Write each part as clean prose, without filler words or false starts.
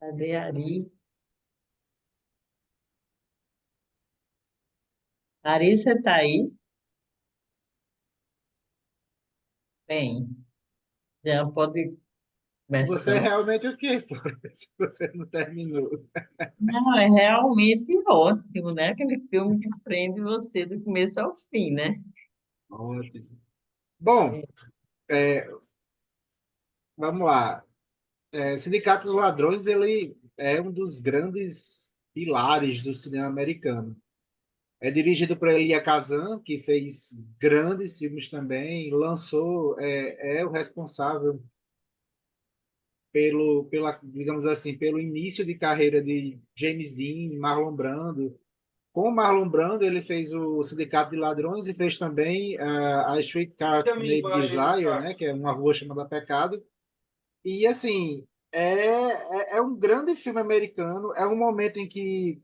Cadê a Ari? Ari, você tá aí? Bem, já pode ir Você é começando. realmente o quê, Flora? Se você não terminou. Não, é realmente ótimo, né? Aquele filme que prende você do começo ao fim, né? Ótimo. Bom, É, é, vamos lá. Sindicato dos Ladrões, ele é um dos grandes pilares do cinema americano. É dirigido por Elia Kazan, que fez grandes filmes também, lançou, é o responsável digamos assim, pelo início de carreira de James Dean, Marlon Brando. Com o Marlon Brando, ele fez o Sindicato de Ladrões e fez também a Streetcar Named Desire, né, que é Uma Rua Chamada Pecado. E, assim, é um grande filme americano. É um momento em que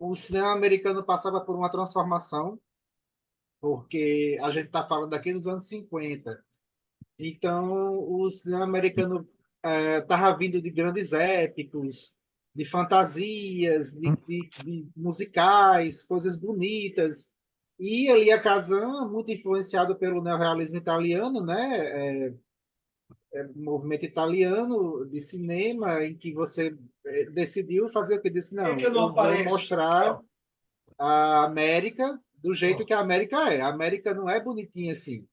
o cinema americano passava por uma transformação, porque a gente está falando aqui dos anos 50. Então, o cinema americano estava vindo de grandes épicos, de fantasias, de musicais, coisas bonitas. E Elia Kazan, muito influenciado pelo neorrealismo italiano, né? Um movimento italiano de cinema, em que você decidiu fazer o que disse, Por que não, eu não eu vou apareço? mostrar Ó, a América do jeito ó. que a América é. A América não é bonitinha assim.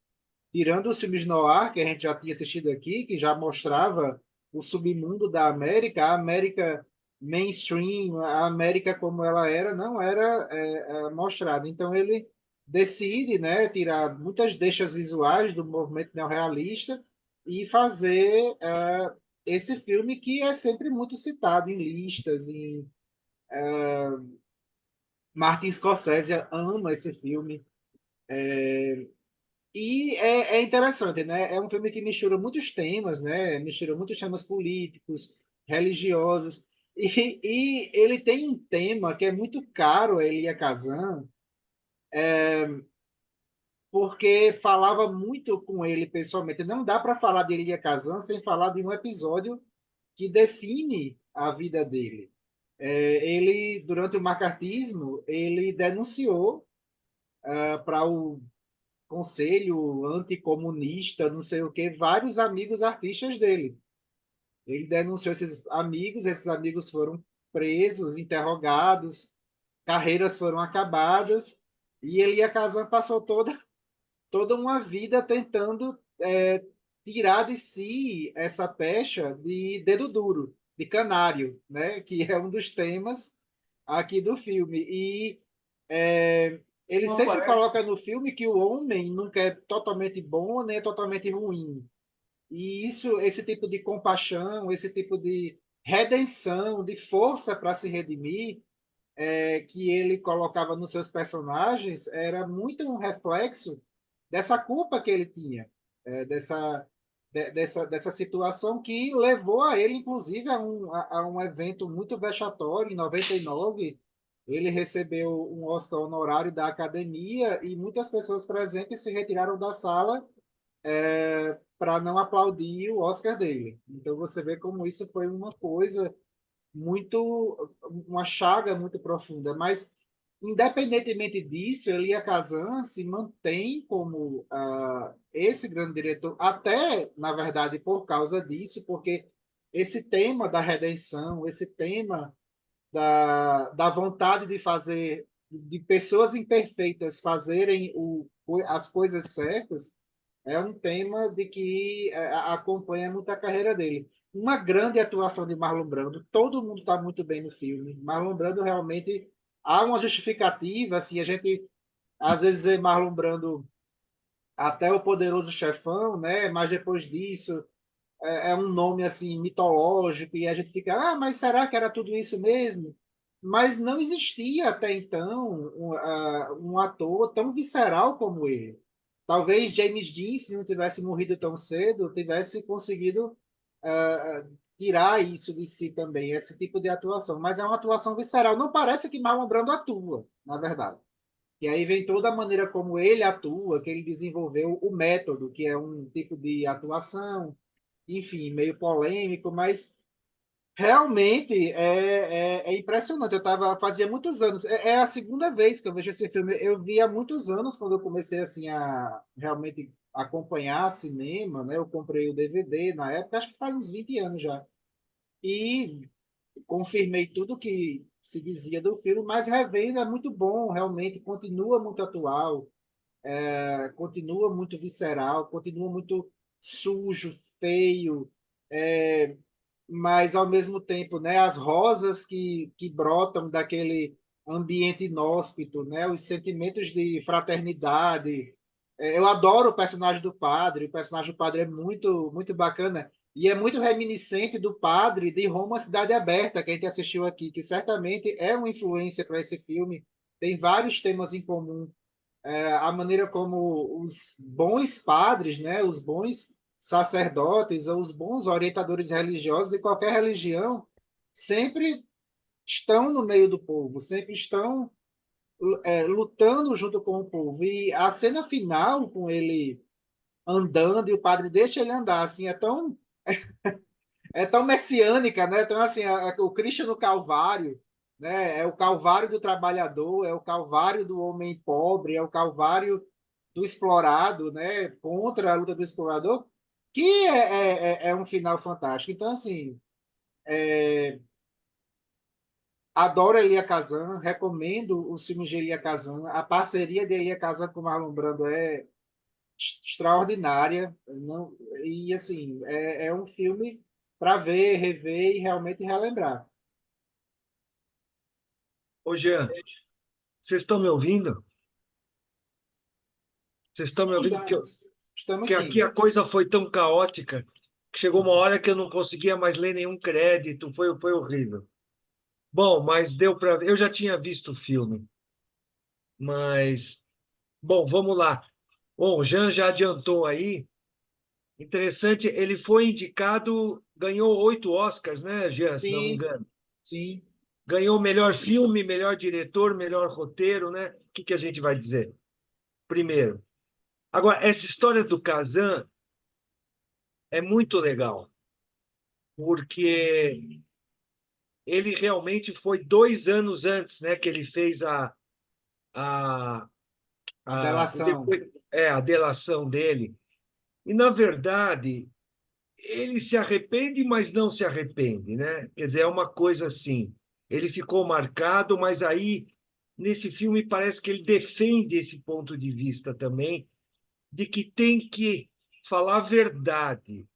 Tirando os filmes noir, que a gente já tinha assistido aqui, que já mostrava o submundo da América, a América mainstream, a América como ela era, não era mostrada. Então ele decide, né, tirar muitas deixas visuais do movimento neorrealista e fazer esse filme que é sempre muito citado em listas, em Martin Scorsese ama esse filme. E é interessante, né? É um filme que mistura muitos temas, né? Mistura muitos temas políticos, religiosos. E ele tem um tema que é muito caro a Elia Kazan, porque falava muito com ele pessoalmente. Não dá para falar de Elia Kazan sem falar de um episódio que define a vida dele. Ele, durante o macartismo, ele denunciou para o conselho anticomunista, não sei o que, vários amigos artistas dele. Ele denunciou esses amigos foram presos, interrogados, carreiras foram acabadas, e Elia Kazan passou toda uma vida tentando tirar de si essa pecha de dedo duro, de canário, né? Que é um dos temas aqui do filme. E ele Não sempre aparece. coloca no filme que o homem nunca é totalmente bom nem é totalmente ruim. E esse tipo de compaixão, esse tipo de redenção, de força para se redimir, que ele colocava nos seus personagens, era muito um reflexo dessa culpa que ele tinha, dessa situação que levou a ele, inclusive, a um evento muito vexatório. Em 99, ele recebeu um Oscar honorário da Academia e muitas pessoas presentes se retiraram da sala para não aplaudir o Oscar dele. Então você vê como isso foi uma coisa uma chaga muito profunda. Mas, independentemente disso, Elia Kazan se mantém como esse grande diretor, até, na verdade, por causa disso, porque esse tema da redenção, esse tema da vontade de fazer, de pessoas imperfeitas fazerem as coisas certas, é um tema de que acompanha muito a carreira dele. Uma grande atuação de Marlon Brando, todo mundo está muito bem no filme. Marlon Brando realmente há uma justificativa, assim, a gente às vezes vê Marlon Brando até o Poderoso Chefão, né? Mas depois disso é um nome assim mitológico e a gente fica, mas será que era tudo isso mesmo? Mas não existia até então um ator tão visceral como ele. Talvez James Dean, se não tivesse morrido tão cedo, tivesse conseguido tirar isso de si também, esse tipo de atuação. Mas é uma atuação visceral. Não parece que Marlon Brando atua, na verdade. E aí vem toda a maneira como ele atua, que ele desenvolveu o método, que é um tipo de atuação, enfim, meio polêmico, mas Realmente é impressionante. Fazia muitos anos. É a segunda vez que eu vejo esse filme. Eu vi há muitos anos quando eu comecei assim a realmente acompanhar cinema, né? Eu comprei o DVD na época, acho que faz uns 20 anos já. E confirmei tudo que se dizia do filme, mas revendo é muito bom, realmente continua muito atual, continua muito visceral, continua muito sujo, feio. É, mas ao mesmo tempo, né, as rosas que brotam daquele ambiente inóspito, né, os sentimentos de fraternidade. Eu adoro o personagem do padre, o personagem do padre é muito bacana e é muito reminiscente do padre de Roma Cidade Aberta, que a gente assistiu aqui, que certamente é uma influência para esse filme. Tem vários temas em comum, a maneira como os bons padres, né, os bons sacerdotes ou os bons orientadores religiosos de qualquer religião sempre estão no meio do povo, sempre estão lutando junto com o povo. E a cena final com ele andando e o padre deixa ele andar, assim, é tão messiânica, né? Então, assim, o Cristo no Calvário, né? É o Calvário do trabalhador, é o Calvário do homem pobre, é o Calvário do explorado, né? Contra a luta do explorador, que é um final fantástico. Então, assim, adoro Elia Kazan, recomendo os filmes de Elia Kazan. A parceria de Elia Kazan com Marlon Brando é extraordinária. Não, e, assim, é um filme para ver, rever e realmente relembrar. Ô, Jean, vocês estão me ouvindo? Vocês estão me Sim, ouvindo? estamos Que aqui sim. a coisa foi tão caótica que chegou uma hora que eu não conseguia mais ler nenhum crédito, foi horrível. Bom, mas deu para. Eu já tinha visto o filme, mas. Bom, vamos lá. Bom, o Jean já adiantou aí. Interessante, ele foi indicado, ganhou 8 Oscars, né, Jean, se não me Sim, engano. sim. Ganhou melhor filme, melhor diretor, melhor roteiro, né? O que que a gente vai dizer? Primeiro. Agora, essa história do Kazan é muito legal, porque ele realmente foi 2 anos antes, né, que ele fez a, A o delação. a delação dele. E, na verdade, ele se arrepende, mas não se arrepende, né? Quer dizer, é uma coisa assim. Ele ficou marcado, mas aí, nesse filme, parece que ele defende esse ponto de vista também, de que tem que falar a verdade.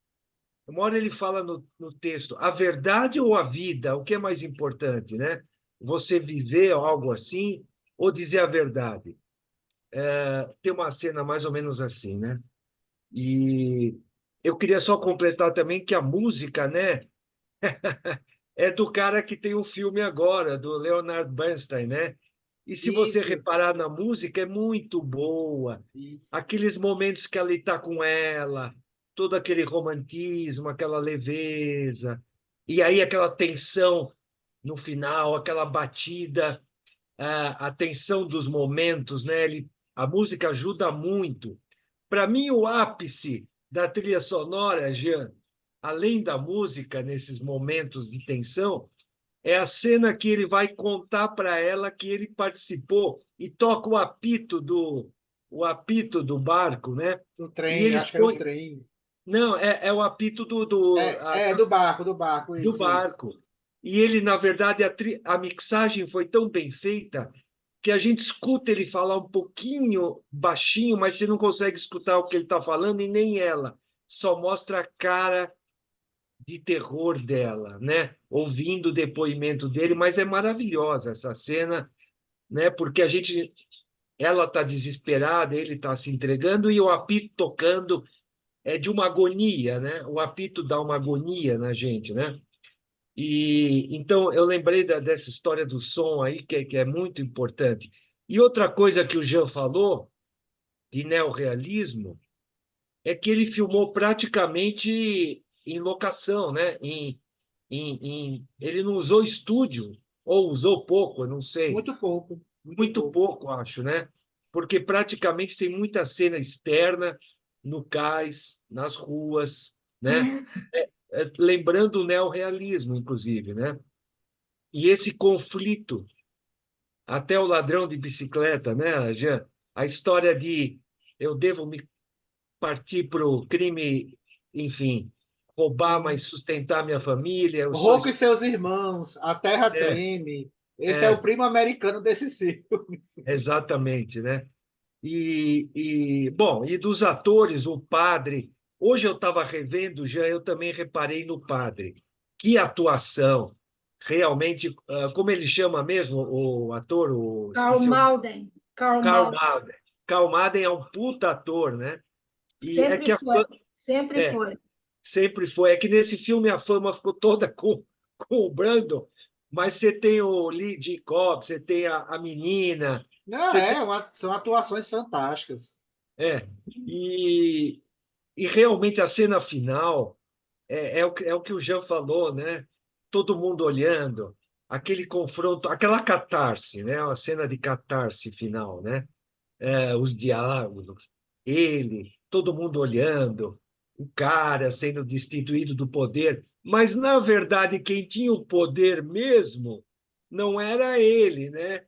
Uma hora ele fala no texto, a verdade ou a vida? O que é mais importante, né? Você viver algo assim ou dizer a verdade? Tem uma cena mais ou menos assim, né? E eu queria só completar também que a música, né, é do cara que tem o filme agora, do Leonard Bernstein, né? E se você Isso, reparar na música, é muito boa. isso. Aqueles momentos que ele está com ela, todo aquele romantismo, aquela leveza, e aí aquela tensão no final, aquela batida, a tensão dos momentos, né? A música ajuda muito. Para mim, o ápice da trilha sonora, Jean, além da música, nesses momentos de tensão, é a cena que ele vai contar para ela que ele participou e toca o apito do barco, né? Do E trem, eles acho que era o põem. trem. Não, é o apito Do barco, do isso. barco. E ele, na verdade, a mixagem foi tão bem feita que a gente escuta ele falar um pouquinho baixinho, mas você não consegue escutar o que ele está falando e nem ela. Só mostra a cara de terror dela, né? Ouvindo o depoimento dele, mas é maravilhosa essa cena, né? Porque ela está desesperada, ele está se entregando e o apito tocando é de uma agonia, né? O apito dá uma agonia na gente, né? E então eu lembrei dessa história do som aí que é muito importante. E outra coisa que o Jean falou de neorrealismo é que ele filmou praticamente em locação, né? Ele não usou estúdio, ou usou pouco, eu não sei. Muito pouco, muito Muito pouco. pouco, acho, né? Porque praticamente tem muita cena externa no cais, nas ruas, né? lembrando o neorrealismo, inclusive, né? E esse conflito, até o ladrão de bicicleta, né, Jean? A história de eu devo me partir para o crime, enfim, roubar, mas Sim. sustentar minha família, eu sou... Hulk e seus irmãos, A Terra É, Treme. Esse é o é, primo americano desses filmes. exatamente, né? Bom, e dos atores, o padre. Hoje eu estava revendo, já eu também reparei no padre. Que atuação! Realmente, como ele chama mesmo, o ator? Karl Esqueci o Malden. Karl Karl Malden. Malden. Karl Malden é um puta ator, né? E é Sempre que foi. Sempre é, foi. sempre foi. É que nesse filme a fama ficou toda com o Brandon, mas você tem o Lee Jacob, você tem a menina, Não, você tem. são atuações fantásticas. É, e, e realmente a cena final é o que o Jean falou, né? Todo mundo olhando, aquele confronto, aquela catarse, né? Uma cena de catarse final, né? Os diálogos, ele, todo mundo olhando, o cara sendo destituído do poder, mas na verdade quem tinha o poder mesmo não era ele, né?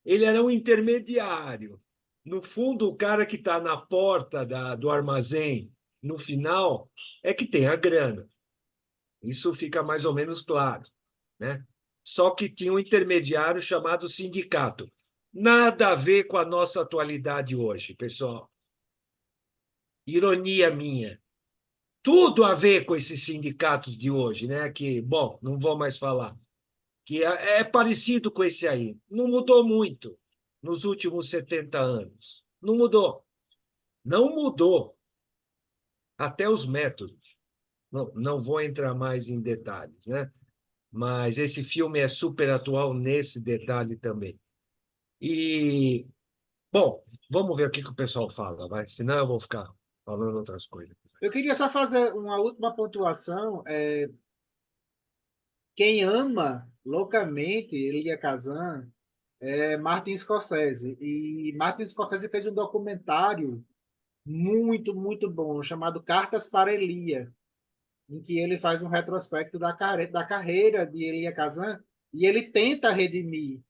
Ele era um intermediário. No fundo, o cara que está na porta do armazém, no final, é que tem a grana. Isso fica mais ou menos claro, né? Só que tinha um intermediário chamado sindicato. Nada a ver com a nossa atualidade hoje, pessoal. Ironia minha. Tudo a ver com esses sindicatos de hoje, né? Que, bom, não vou mais falar. Que é parecido com esse aí. Não mudou muito nos últimos 70 anos. Não mudou. Não mudou. Até os métodos. Não vou entrar mais em detalhes, né? Mas esse filme é super atual nesse detalhe também. E, bom, vamos ver o que o pessoal fala, vai? Senão eu vou ficar falando outras coisas. Eu queria só fazer uma última pontuação. Quem ama loucamente Elia Kazan é Martin Scorsese. E Martin Scorsese fez um documentário muito, muito bom, chamado Cartas para Elia, em que ele faz um retrospecto da carreira de Elia Kazan e ele tenta redimir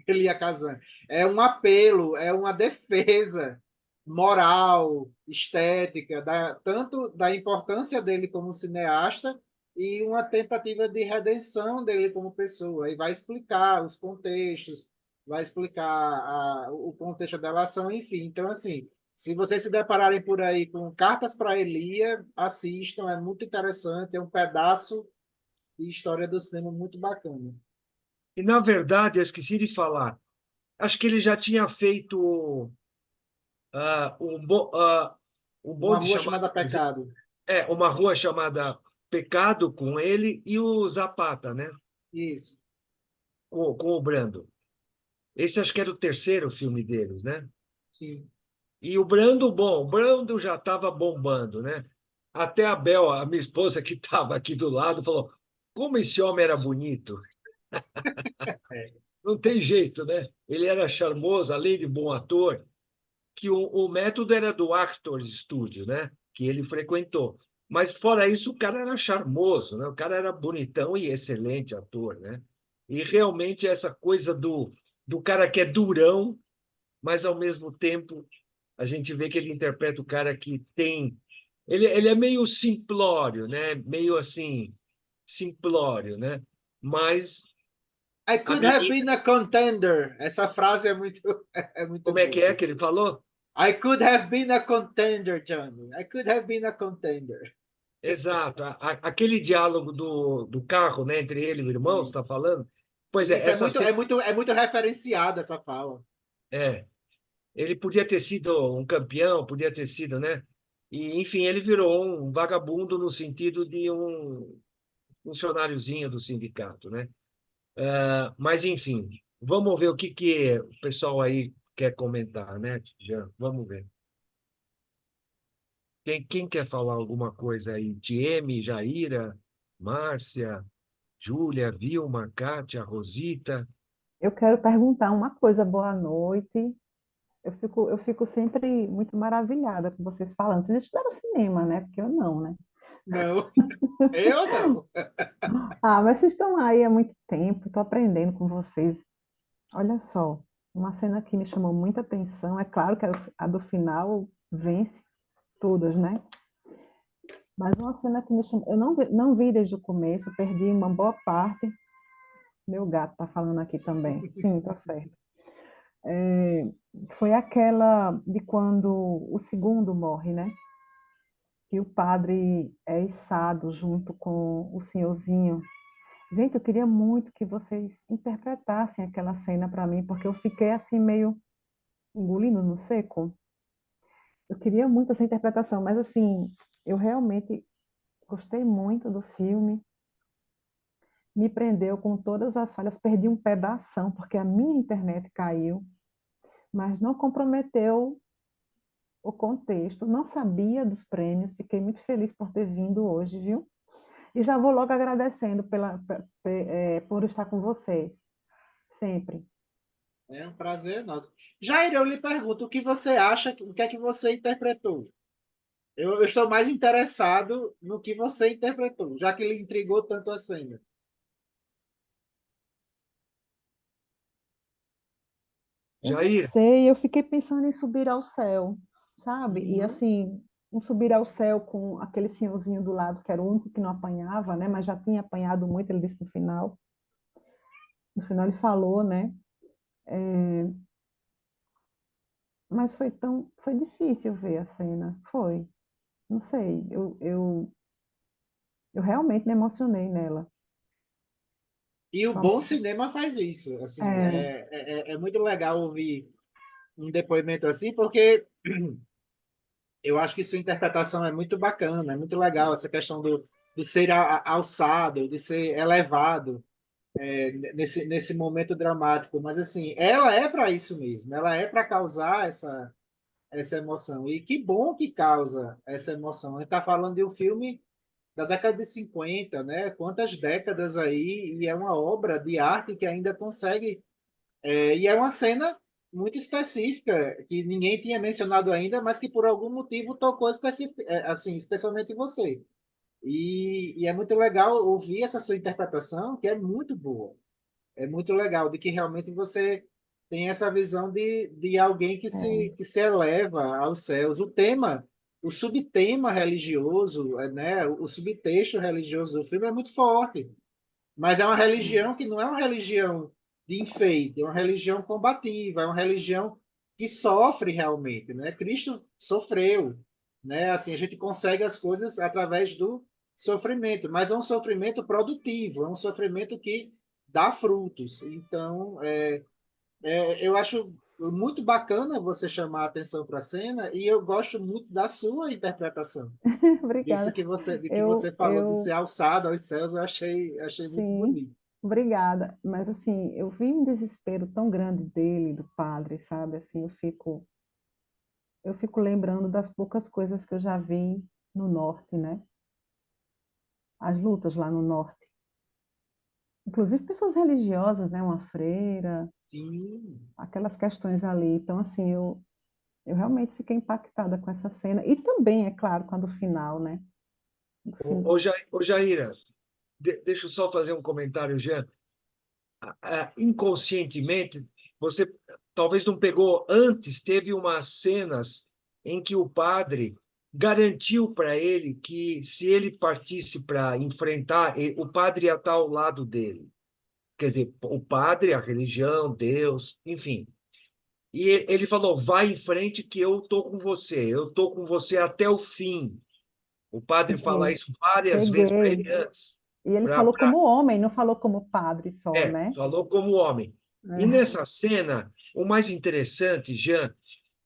Elia Kazan. É um apelo, é uma defesa moral, estética, tanto da importância dele como cineasta e uma tentativa de redenção dele como pessoa. E vai explicar os contextos, vai explicar o contexto da relação, enfim. Então, assim, se vocês se depararem por aí com Cartas para Elia, assistam, é muito interessante, é um pedaço de história do cinema muito bacana. E, na verdade, eu esqueci de falar, acho que ele já tinha feito ah, um, bo, ah, um Uma bonde rua chamado... chamada Pecado. Uma rua chamada Pecado com ele e o Zapata, né? Isso, Com o Brando. Esse acho que era o terceiro filme deles, né? sim. E o Brando, bom, o Brando já estava bombando, né? Até a Bel, a minha esposa que estava aqui do lado, falou: como esse homem era bonito. É. Não tem jeito, né? Ele era charmoso, além de bom ator, que o método era do Actors Studio, né? Que ele frequentou. Mas fora isso, o cara era charmoso, né? O cara era bonitão e excelente ator, né? E realmente essa coisa do cara que é durão, mas ao mesmo tempo a gente vê que ele interpreta o cara que tem. Ele é meio simplório, né? Meio assim, simplório, né? Mas I a could have menina, been a contender. Essa frase é muito, é muito como é boa. que ele falou? I could have been a contender, Johnny. I could have been a contender. Exato. Aquele diálogo do carro, né, entre ele e o irmão, você está Isso. falando? Pois é, Isso essa cena, é muito referenciada essa fala. é, ele podia ter sido um campeão, podia ter sido, né? E, enfim, ele virou um vagabundo no sentido de um funcionáriozinho do sindicato, né? Mas, enfim, vamos ver o que o pessoal aí quer comentar, né, Jean? Vamos ver. Quem quer falar alguma coisa aí? Tieme, Jaira, Márcia, Júlia, Vilma, Kátia, Rosita. Eu quero perguntar uma coisa, boa noite. Eu fico sempre muito maravilhada com vocês falando. Vocês estudaram cinema, né? Porque eu não, né? Não, eu não. Ah, mas vocês estão aí há muito tempo, estou aprendendo com vocês. Olha só, uma cena que me chamou muita atenção, é claro que a do final vence todas, né? Mas uma cena que me chamou, eu não vi desde o começo, perdi uma boa parte. Meu gato está falando aqui também. Sim, tá certo. É, foi aquela de quando o segundo morre, né? Que o padre é içado junto com o senhorzinho. Gente, eu queria muito que vocês interpretassem aquela cena para mim, porque eu fiquei assim meio engolindo no seco. Eu queria muito essa interpretação, mas assim, eu realmente gostei muito do filme, me prendeu com todas as falhas, perdi um pedação, porque a minha internet caiu, mas não comprometeu o contexto, não sabia dos prêmios, fiquei muito feliz por ter vindo hoje, viu? E já vou logo agradecendo por estar com vocês, sempre. É um prazer nosso. Jair, eu lhe pergunto, o que você acha, o que é que você interpretou? Eu estou mais interessado no que você interpretou, já que ele intrigou tanto a cena. Eu não Jair, sei, eu fiquei pensando em subir ao céu, sabe? E Uhum. assim, um subir ao céu com aquele senhorzinho do lado, que era o único que não apanhava, né? Mas já tinha apanhado muito, ele disse no final. No final ele falou, né? Mas foi difícil ver a cena, foi. Não sei, eu realmente me emocionei nela. E o Vamos- bom cinema faz isso. Assim, É, é muito legal ouvir um depoimento assim, porque eu acho que sua interpretação é muito bacana, é muito legal essa questão do ser alçado, de ser elevado nesse momento dramático. Mas assim, ela é para isso mesmo, ela é para causar essa emoção. E que bom que causa essa emoção. A gente está falando de um filme da década de 50, né? Quantas décadas aí, e é uma obra de arte que ainda consegue. E é uma cena muito específica, que ninguém tinha mencionado ainda, mas que por algum motivo tocou assim, especialmente você. E é muito legal ouvir essa sua interpretação, que é muito boa. É muito legal, de que realmente você tem essa visão de alguém é, que se eleva aos céus. O tema, o subtema religioso, né, o subtexto religioso do filme é muito forte, mas é uma religião que não é uma religião de enfeite, é uma religião combativa, é uma religião que sofre realmente, né? Cristo sofreu, né? Assim, a gente consegue as coisas através do sofrimento, mas é um sofrimento produtivo, é um sofrimento que dá frutos. Então, eu acho muito bacana você chamar a atenção para a cena e eu gosto muito da sua interpretação. Disso obrigada. de que você falou de ser Eu, alçado aos céus, eu achei muito sim, bonito. obrigada. Mas assim, eu vi um desespero tão grande dele, do padre, sabe? Assim, eu fico lembrando das poucas coisas que eu já vi no norte, né? As lutas lá no norte. Inclusive pessoas religiosas, né? Uma freira, Sim. aquelas questões ali. Então, assim, eu realmente fiquei impactada com essa cena. E também, é claro, com a do final, né? Do fin- Ô Jaira, deixa eu só fazer um comentário, Jean. Inconscientemente, você talvez não pegou antes, teve umas cenas em que o padre garantiu para ele que se ele partisse para enfrentar, o padre ia estar ao lado dele. Quer dizer, o padre, a religião, Deus, enfim. E ele falou: vai em frente que eu estou com você, eu estou com você até o fim. O padre fala Sim, isso várias vezes para peguei. ele antes. E ele falou como homem, não falou como padre só, né? Falou como homem. E É, nessa cena, o mais interessante, Jean,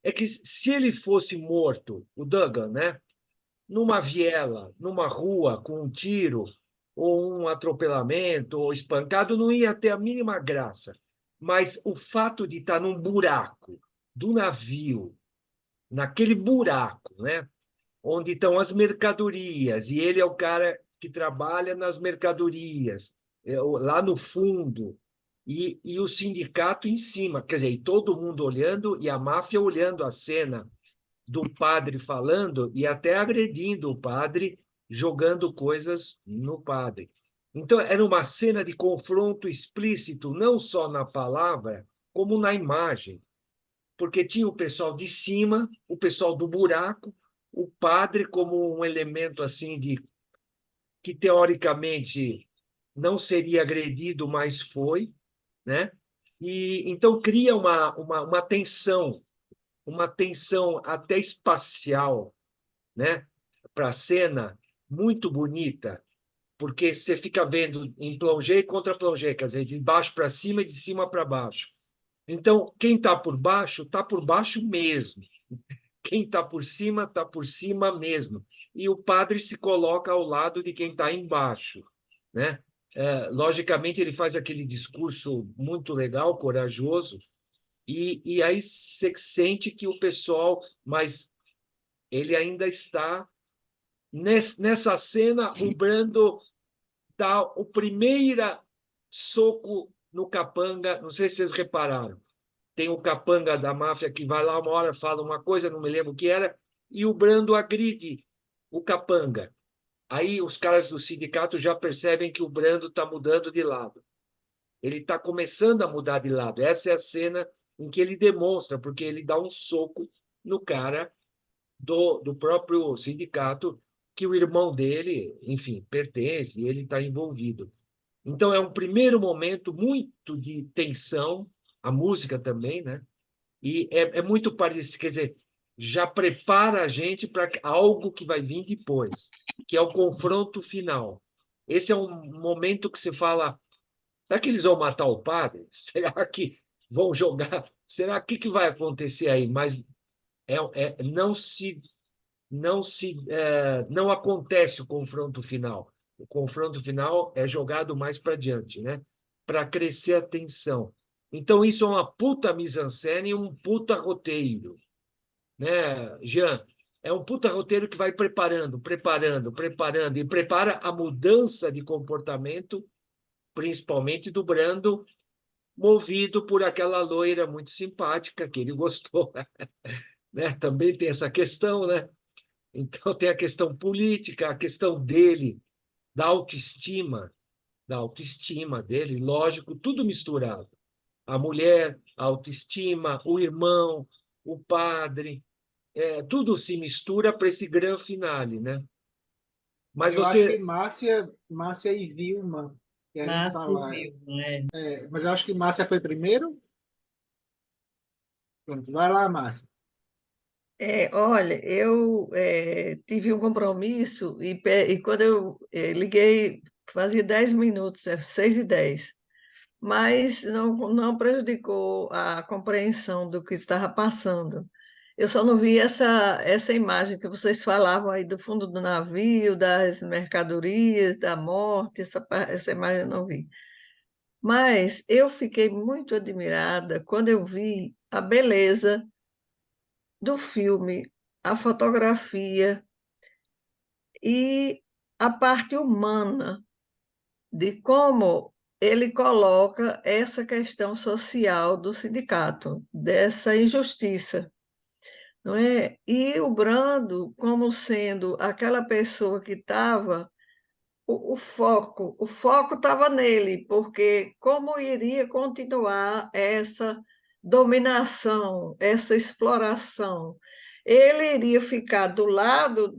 é que se ele fosse morto, o Duggan, né, numa viela, numa rua, com um tiro, ou um atropelamento, ou espancado, não ia ter a mínima graça. Mas o fato de estar num buraco do navio, naquele buraco, né, onde estão as mercadorias, e ele é o cara que trabalha nas mercadorias, lá no fundo, e o sindicato em cima, quer dizer, e todo mundo olhando, e a máfia olhando a cena do padre falando e até agredindo o padre jogando coisas no padre. Então, era uma cena de confronto explícito, não só na palavra, como na imagem. Porque tinha o pessoal de cima, o pessoal do buraco, o padre como um elemento assim de que teoricamente não seria agredido, mas foi, né? E então cria uma tensão até espacial, né? Para a cena muito bonita, porque você fica vendo em plongé contra plongé, quer dizer, de baixo para cima e de cima para baixo. Então, quem está por baixo mesmo. Quem está por cima mesmo. E o padre se coloca ao lado de quem está embaixo, né? Logicamente, ele faz aquele discurso muito legal, corajoso, e aí você sente que o pessoal, mas ele ainda está nessa cena, o Brando dá o primeiro soco no capanga, não sei se vocês repararam. Tem o capanga da máfia que vai lá uma hora, fala uma coisa, não me lembro o que era, e o Brando agride o capanga. Aí os caras do sindicato já percebem que o Brando está mudando de lado. Ele está começando a mudar de lado. Essa é a cena em que ele demonstra, porque ele dá um soco no cara do próprio sindicato, que o irmão dele, enfim, pertence, e ele está envolvido. Então, é um primeiro momento muito de tensão, a música também, né? E é muito parecido, quer dizer, já prepara a gente para algo que vai vir depois, que é o confronto final. Esse é um momento que você fala, será que eles vão matar o padre? Será que vão jogar? Será que vai acontecer aí? Mas não acontece o confronto final. O confronto final é jogado mais para diante, né? Para crescer a tensão. Então, isso é uma puta mise-en-scène e um puta roteiro, né, Jean? É um puta roteiro que vai preparando, preparando, preparando, e prepara a mudança de comportamento, principalmente do Brando, movido por aquela loira muito simpática que ele gostou, né? Também tem essa questão, né? Então, tem a questão política, a questão dele, da autoestima dele, lógico, tudo misturado. A mulher, a autoestima, o irmão, o padre, tudo se mistura para esse grande finale, né? Mas Eu acho que você. Márcia e Vilma querem Márcia e falar. Vilma, né? Mas eu acho que Márcia foi primeiro. Pronto, vai lá, Márcia. Olha, eu tive um compromisso e quando eu liguei, fazia 10 minutos, 6:10, mas não prejudicou a compreensão do que estava passando. Eu só não vi essa imagem que vocês falavam aí do fundo do navio, das mercadorias, da morte, essa imagem eu não vi. Mas eu fiquei muito admirada quando eu vi a beleza do filme, a fotografia e a parte humana de como ele coloca essa questão social do sindicato, dessa injustiça, não é? E o Brando como sendo aquela pessoa que estava o foco estava nele, porque como iria continuar essa dominação, essa exploração? Ele iria ficar do lado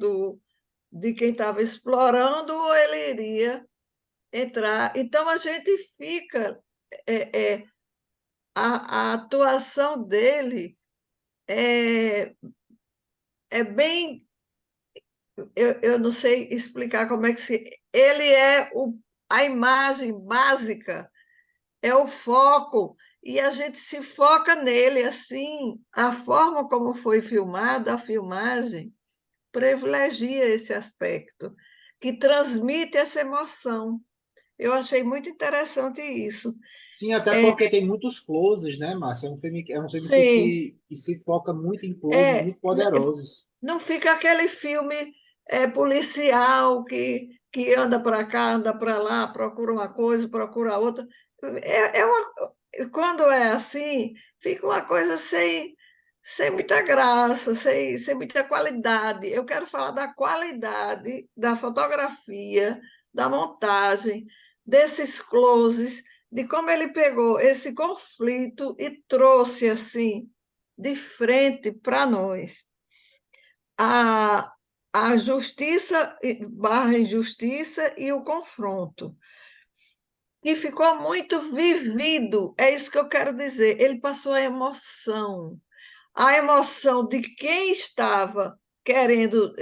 de quem estava explorando ou ele iria entrar? Então a gente fica, é, é, a atuação dele é, é bem, eu não sei explicar como é que se. Ele é a imagem básica, é o foco, e a gente se foca nele assim. A forma como foi filmada, a filmagem, privilegia esse aspecto, que transmite essa emoção. Eu achei muito interessante isso. Sim, até É, porque tem muitos closes, né, Márcia? É um filme que sim, se foca muito em closes é, muito poderosos. não fica aquele filme policial que anda para cá, anda para lá, procura uma coisa, procura outra. Quando é assim, fica uma coisa sem muita graça, sem muita qualidade. Eu quero falar da qualidade da fotografia, da montagem, desses closes, de como ele pegou esse conflito e trouxe assim de frente para nós. A, a justiça barra injustiça e o confronto. E ficou muito vivido, é isso que eu quero dizer. Ele passou a emoção de quem estava querendo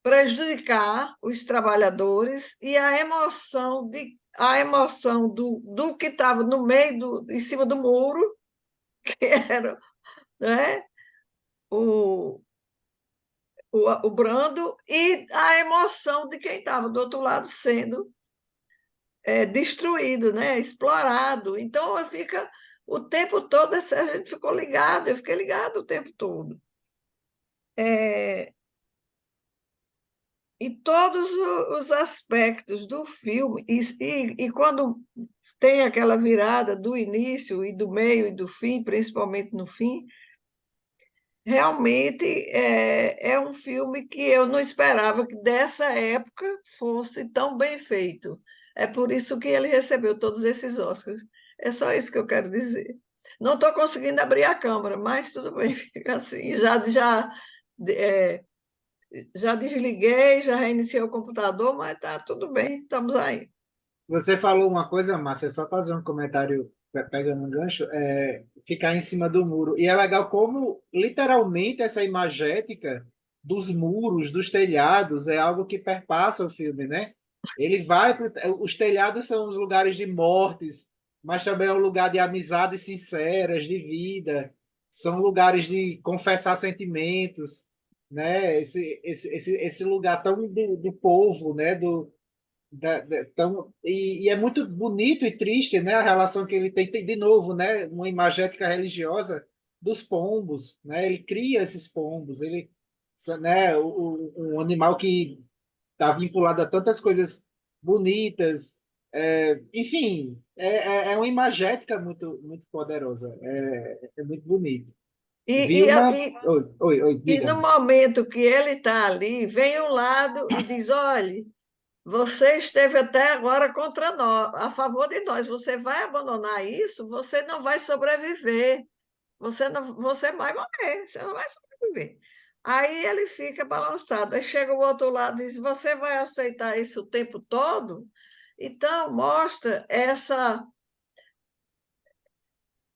prejudicar os trabalhadores e a emoção do que estava no meio em cima do muro, que era, né, o, o Brando, e a emoção de quem estava do outro lado sendo destruído, né, explorado. Então fica o tempo todo, a gente ficou ligado, eu fiquei ligado o tempo todo. E todos os aspectos do filme, e quando tem aquela virada do início e do meio e do fim, principalmente no fim, realmente é um filme que eu não esperava que dessa época fosse tão bem feito. É por isso que ele recebeu todos esses Oscars. É só isso que eu quero dizer. Não estou conseguindo abrir a câmera, mas tudo bem, fica assim. Já desliguei, já reiniciei o computador, mas está tudo bem, estamos aí. Você falou uma coisa, Márcia, só fazer um comentário pegando um gancho, ficar em cima do muro. E é legal como, literalmente, essa imagética dos muros, dos telhados, é algo que perpassa o filme, né? Ele vai os telhados são os lugares de mortes, mas também é um lugar de amizades sinceras, de vida, são lugares de confessar sentimentos, né? Esse lugar tão do povo, né? E é muito bonito e triste, né, a relação que ele tem de novo, né, uma imagética religiosa dos pombos, né, ele cria esses pombos, né, um animal que está vinculado a tantas coisas bonitas, enfim, é uma imagética muito poderosa, é muito bonito. E, e, a- Vilma, e, oi, e no diga. momento que ele está ali, vem um lado e diz: olhe, você esteve até agora contra nós, a favor de nós. Você vai abandonar isso, você não vai sobreviver. Você vai morrer, você não vai sobreviver. Aí ele fica balançado. Aí chega o outro lado e diz: você vai aceitar isso o tempo todo? Então, mostra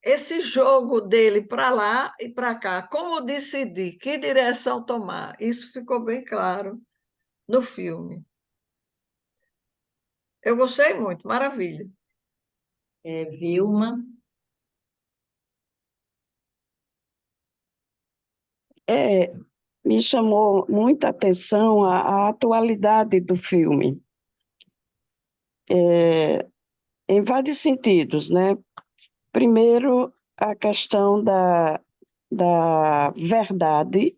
esse jogo dele para lá e para cá. Como decidir, que direção tomar? Isso ficou bem claro no filme. Eu gostei muito, maravilha. Vilma. É, me chamou muita atenção a atualidade do filme, em vários sentidos, né? Primeiro, a questão da verdade,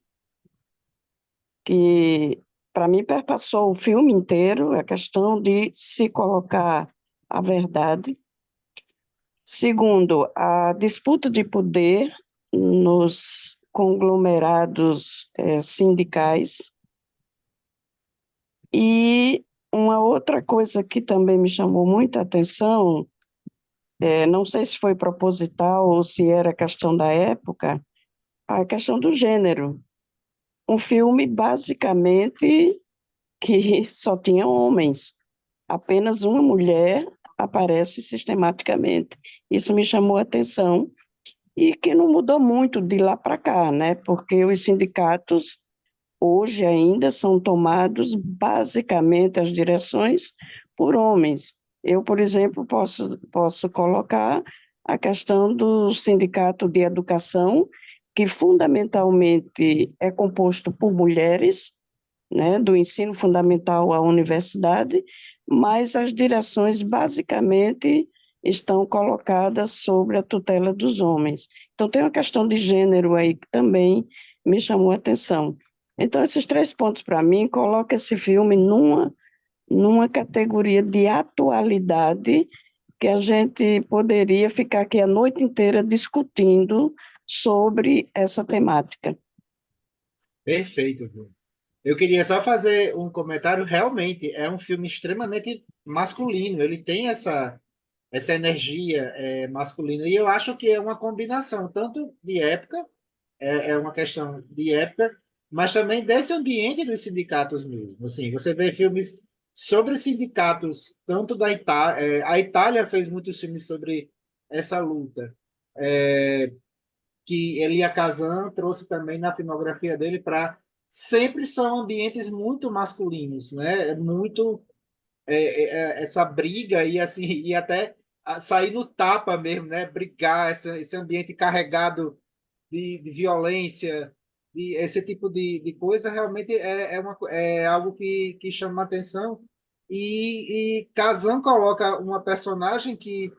que para mim perpassou o filme inteiro, a questão de se colocar a verdade. Segundo, a disputa de poder nos conglomerados sindicais. E uma outra coisa que também me chamou muita atenção, não sei se foi proposital ou se era questão da época, a questão do gênero. Um filme basicamente que só tinha homens, apenas uma mulher aparece sistematicamente. Isso me chamou a atenção e que não mudou muito de lá para cá, né? Porque os sindicatos hoje ainda são tomados basicamente as direções por homens. Eu, por exemplo, posso colocar a questão do sindicato de educação, que fundamentalmente é composto por mulheres, né, do ensino fundamental à universidade, mas as direções basicamente estão colocadas sobre a tutela dos homens. Então, tem uma questão de gênero aí que também me chamou a atenção. Então, esses 3 pontos, para mim, colocam esse filme numa categoria de atualidade que a gente poderia ficar aqui a noite inteira discutindo sobre essa temática. Perfeito, Bruno. Eu queria só fazer um comentário. Realmente, é um filme extremamente masculino. Ele tem essa energia masculina. E eu acho que é uma combinação, tanto de época, é uma questão de época, mas também desse ambiente dos sindicatos mesmo. Assim, você vê filmes sobre sindicatos, tanto da Itália. A Itália fez muitos filmes sobre essa luta. Que Elia Kazan trouxe também na filmografia dele para sempre são ambientes muito masculinos, né? É muito essa briga e assim e até sair no tapa mesmo, né? Brigar esse ambiente carregado de violência, de esse tipo de coisa realmente é algo que chama atenção e Kazan coloca uma personagem que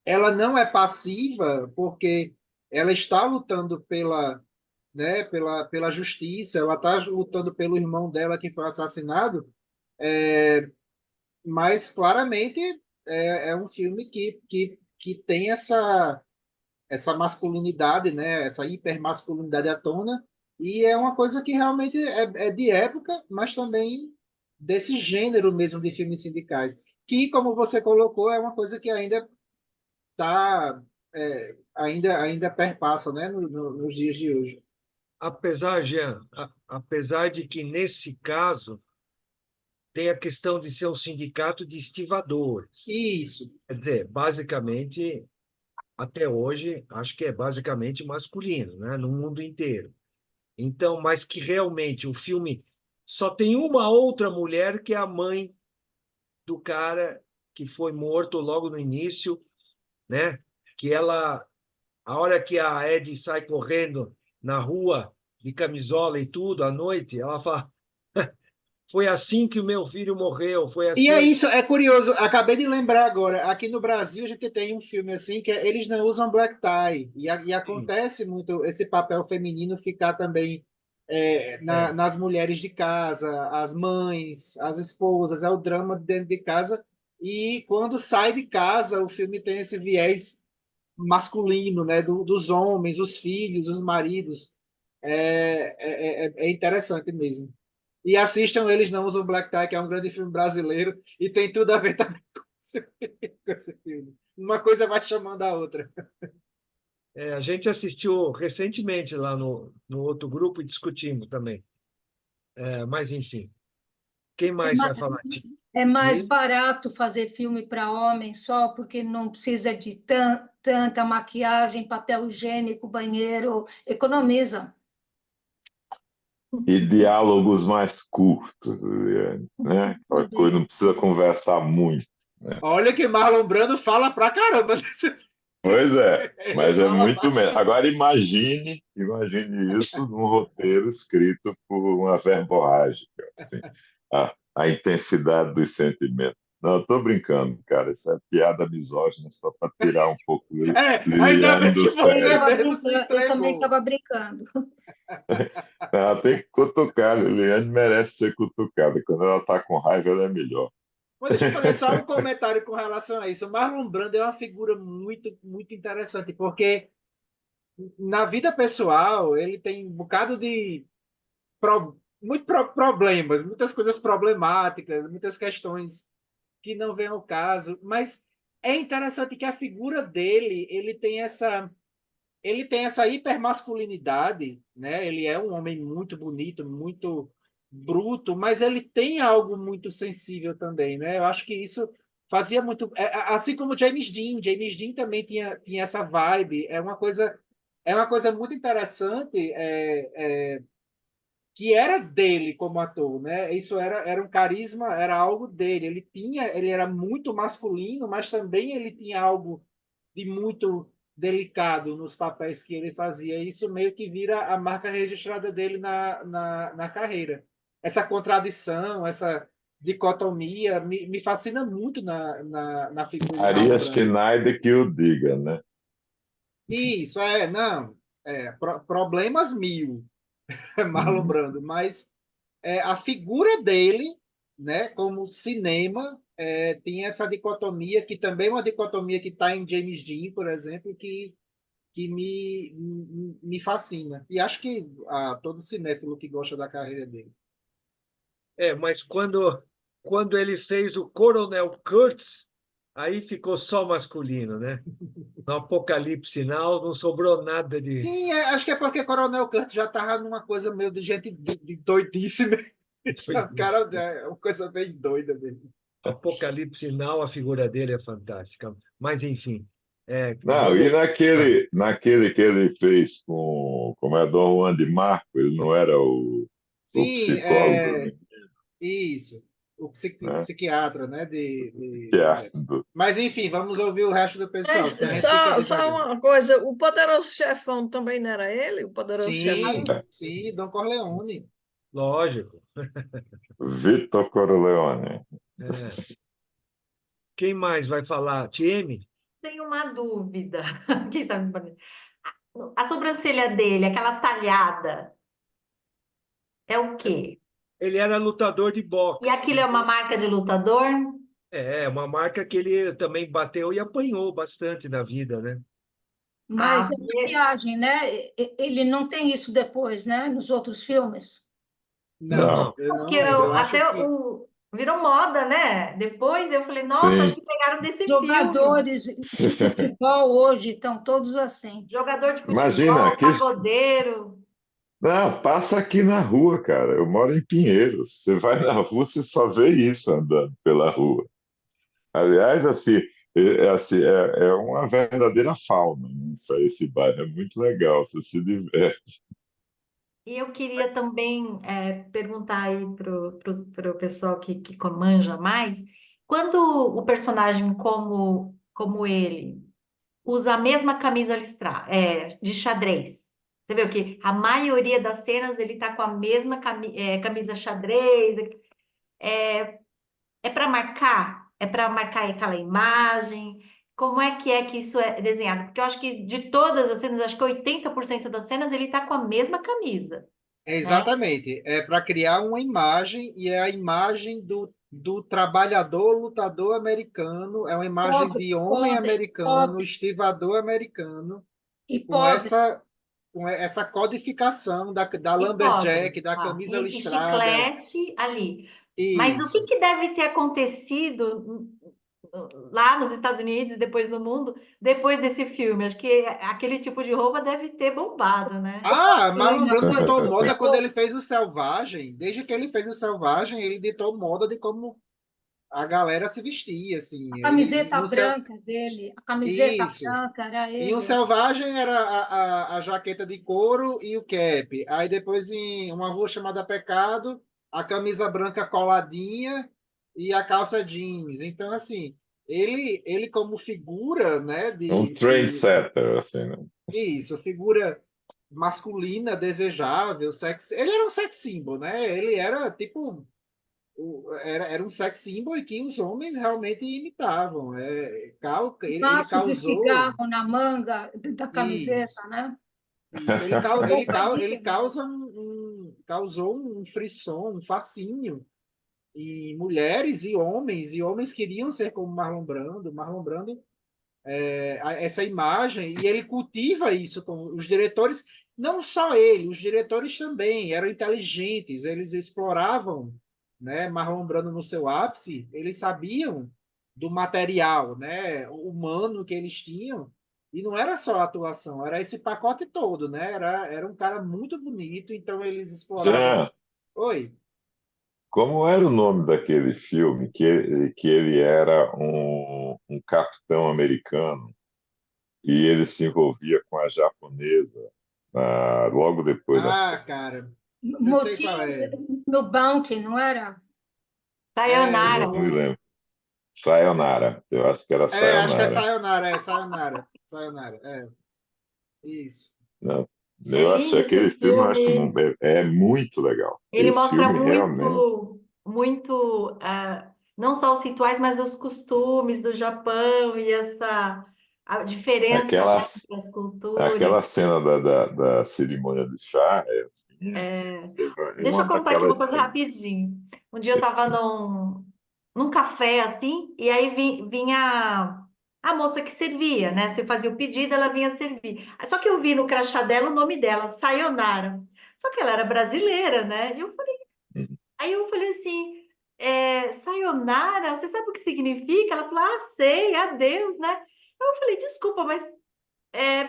ela não é passiva porque ela está lutando pela justiça, ela está lutando pelo irmão dela que foi assassinado, mas claramente é um filme que tem essa masculinidade, né? Essa hipermasculinidade à tona, e é uma coisa que realmente é de época, mas também desse gênero mesmo de filmes sindicais, que, como você colocou, é uma coisa que ainda tá, ainda perpassa, né, nos dias de hoje. Apesar, Jean, apesar de que, nesse caso, tem a questão de ser um sindicato de estivadores. Isso. Quer dizer, basicamente, até hoje, acho que é basicamente masculino, né? No mundo inteiro. Então, mas que realmente o filme só tem uma outra mulher que é a mãe do cara que foi morto logo no início, né? Que ela, a hora que a Ed sai correndo na rua de camisola e tudo à noite, ela fala: foi assim que o meu filho morreu, foi E é assim. isso, é curioso, acabei de lembrar agora, aqui no Brasil a gente tem um filme assim, que eles não usam black tie, e acontece muito esse papel feminino ficar também É, nas mulheres de casa, as mães, as esposas, é o drama dentro de casa, e quando sai de casa o filme tem esse viés masculino, né, dos homens, os filhos, os maridos, é interessante mesmo. E assistam Eles Não Usam Black Tie, que é um grande filme brasileiro e tem tudo a ver também com esse filme. Uma coisa vai chamando a outra. a gente assistiu recentemente lá no outro grupo e discutimos também. Mas, enfim, quem É, mais ma- vai falar? é mais Sim? barato fazer filme para homem só porque não precisa de tanta maquiagem, papel higiênico, banheiro, economiza. E diálogos mais curtos, né? Aquela coisa, não precisa conversar muito. Né? Olha que Marlon Brando fala pra caramba. Pois é, Ele mas é fala muito menos. bastante. Agora imagine isso num roteiro escrito por uma verborrágica, assim, a intensidade dos sentimentos. Não, eu tô brincando, cara. Isso é piada misógina só para tirar um pouco Ainda Liliane bem do que você sério. mesmo se Eu também entregou. estava brincando. Ela tem que cutucar. Liliane merece ser cutucada. Quando ela tá com raiva, ela é melhor. Mas deixa eu fazer só um comentário com relação a isso. O Marlon Brando é uma figura muito, muito interessante, porque na vida pessoal ele tem um bocado de problemas, muitas coisas problemáticas, muitas questões que não vêm ao caso, mas é interessante que a figura dele, ele tem essa hipermasculinidade, né? Ele é um homem muito bonito, muito bruto, mas ele tem algo muito sensível também, né? Eu acho que isso fazia muito, assim como James Dean também tinha essa vibe, é uma coisa muito interessante, que era dele como ator, né? Isso era um carisma, era algo dele. Ele era muito masculino, mas também ele tinha algo de muito delicado nos papéis que ele fazia. Isso meio que vira a marca registrada dele na carreira. Essa contradição, essa dicotomia me fascina muito na figura de Marlon Ari Brando. Schneider que o diga, né? Isso, não, problemas mil, Marlon Uhum. Brando, mas a figura dele, né, como cinema, tem essa dicotomia, que também é uma dicotomia que está em James Dean, por exemplo, que que me fascina. E acho que todo cinéfilo que gosta da carreira dele. Mas quando ele fez o Coronel Kurtz, aí ficou só masculino, né? No Apocalipse Now não sobrou nada de Sim, acho que é porque Coronel Kurt já estava numa coisa meio de gente de doidíssima. O cara já é uma coisa bem doida mesmo. Apocalipse Now, a figura dele é fantástica. Mas, enfim, Não, e vamos. naquele que ele fez como é Dom Juan de Marco, ele não era o Sim, psicólogo, né? isso. O Né? psiquiatra, né? Que é do- Mas, enfim, vamos ouvir o resto do pessoal, Mas senão a gente fica só devagando. uma coisa, o Poderoso Chefão também não era ele? O Poderoso Sim, Chefão? sim, Don Corleone. Lógico. Vitor Corleone. É. Quem mais vai falar? TM? Tenho uma dúvida. Quem sabe responder? A sobrancelha dele, aquela talhada, é o quê? Ele era lutador de E boxe. aquilo é uma marca de lutador? É uma marca que ele também bateu e apanhou bastante na vida, né? Mas é Porque maquiagem, né? Ele não tem isso depois, né? Nos outros filmes. Não, Não. eu não porque lembro. Eu acho até que. virou moda, né? Depois eu falei, nossa, acho Sim. que pegaram desse filme. Jogadores de futebol hoje estão todos assim. Jogador de Imagina, futebol, pagodeiro. não, passa aqui na rua, cara. Eu moro em Pinheiros. Você vai na rua, você só vê isso andando pela rua. Aliás, é uma verdadeira fauna, né? Esse bairro é muito legal, você se diverte. E eu queria também perguntar aí para o pessoal que manja mais, quando o personagem como ele usa a mesma camisa de xadrez, você viu que a maioria das cenas ele está com a mesma camisa xadrez, é para marcar? É para marcar aquela imagem? Como é que isso é desenhado? Porque eu acho que de todas as cenas, acho que 80% das cenas ele está com a mesma camisa, né? Exatamente. É para criar uma imagem, e é a imagem do trabalhador lutador americano, é uma imagem Pobre, de homem pobre, americano, pobre estivador americano, e com pobre. essa codificação da E pobre, lumberjack, da camisa e listrada. chiclete ali. Mas o Isso. que deve ter acontecido lá nos Estados Unidos, depois no mundo, depois desse filme? Acho que aquele tipo de roupa deve ter bombado, né? Marlon Uma Brando ditou coisa, moda quando ele fez o Selvagem. Desde que ele fez o Selvagem, ele ditou moda de como a galera se vestia, assim. a Ele, camiseta branca dele, a camiseta Isso. branca era Em um ele. Selvagem era a jaqueta de couro e o cap. Aí depois em uma rua chamada Pecado, a camisa branca coladinha e a calça jeans. Então, assim, ele como figura, né, Um trendsetter, assim, né? isso, figura masculina, desejável, sexy. Ele era um sex symbol, né? Ele era tipo era um sex symbol e que os homens realmente imitavam. Ele Maço de causou cigarro na manga da isso. camiseta, né? Isso, ele Roupazinha mesmo. causou um frisson, um fascínio em mulheres e homens queriam ser como Marlon Brando. Marlon Brando, essa imagem, e ele cultiva isso com os diretores, não só ele, os diretores também eram inteligentes, eles exploravam, né, Marlon Brando no seu ápice, eles sabiam do material, né, humano que eles tinham. E não era só a atuação, era esse pacote todo, né? Era um cara muito bonito, então eles exploravam. Já, Oi. como era o nome daquele filme que ele era um capitão americano e ele se envolvia com a japonesa logo depois da. Ah, cara, eu sei qual Motim é. no Bounty, não era? Eu Sayonara. não me lembro. Sayonara, eu acho que era Acho que é Sayonara. Sayonara, Sayonara, isso. Não, É eu achei lindo esse aquele filme, eu acho filme. é muito legal. Ele Esse mostra filme realmente. muito, não só os rituais, mas os costumes do Japão e a diferença, Aquela, né, das culturas. aquela cena da cerimônia de chá, é Deixa uma eu contar aqui uma daquelas coisa cenas. rapidinho. Um dia eu estava num café assim, e aí vinha a moça que servia, né? Você fazia o pedido, ela vinha servir. Só que eu vi no crachá dela o nome dela, Sayonara. Só que ela era brasileira, né? Aí eu falei assim, Sayonara, você sabe o que significa? Ela falou, ah, sei, adeus, né? Eu falei, desculpa, mas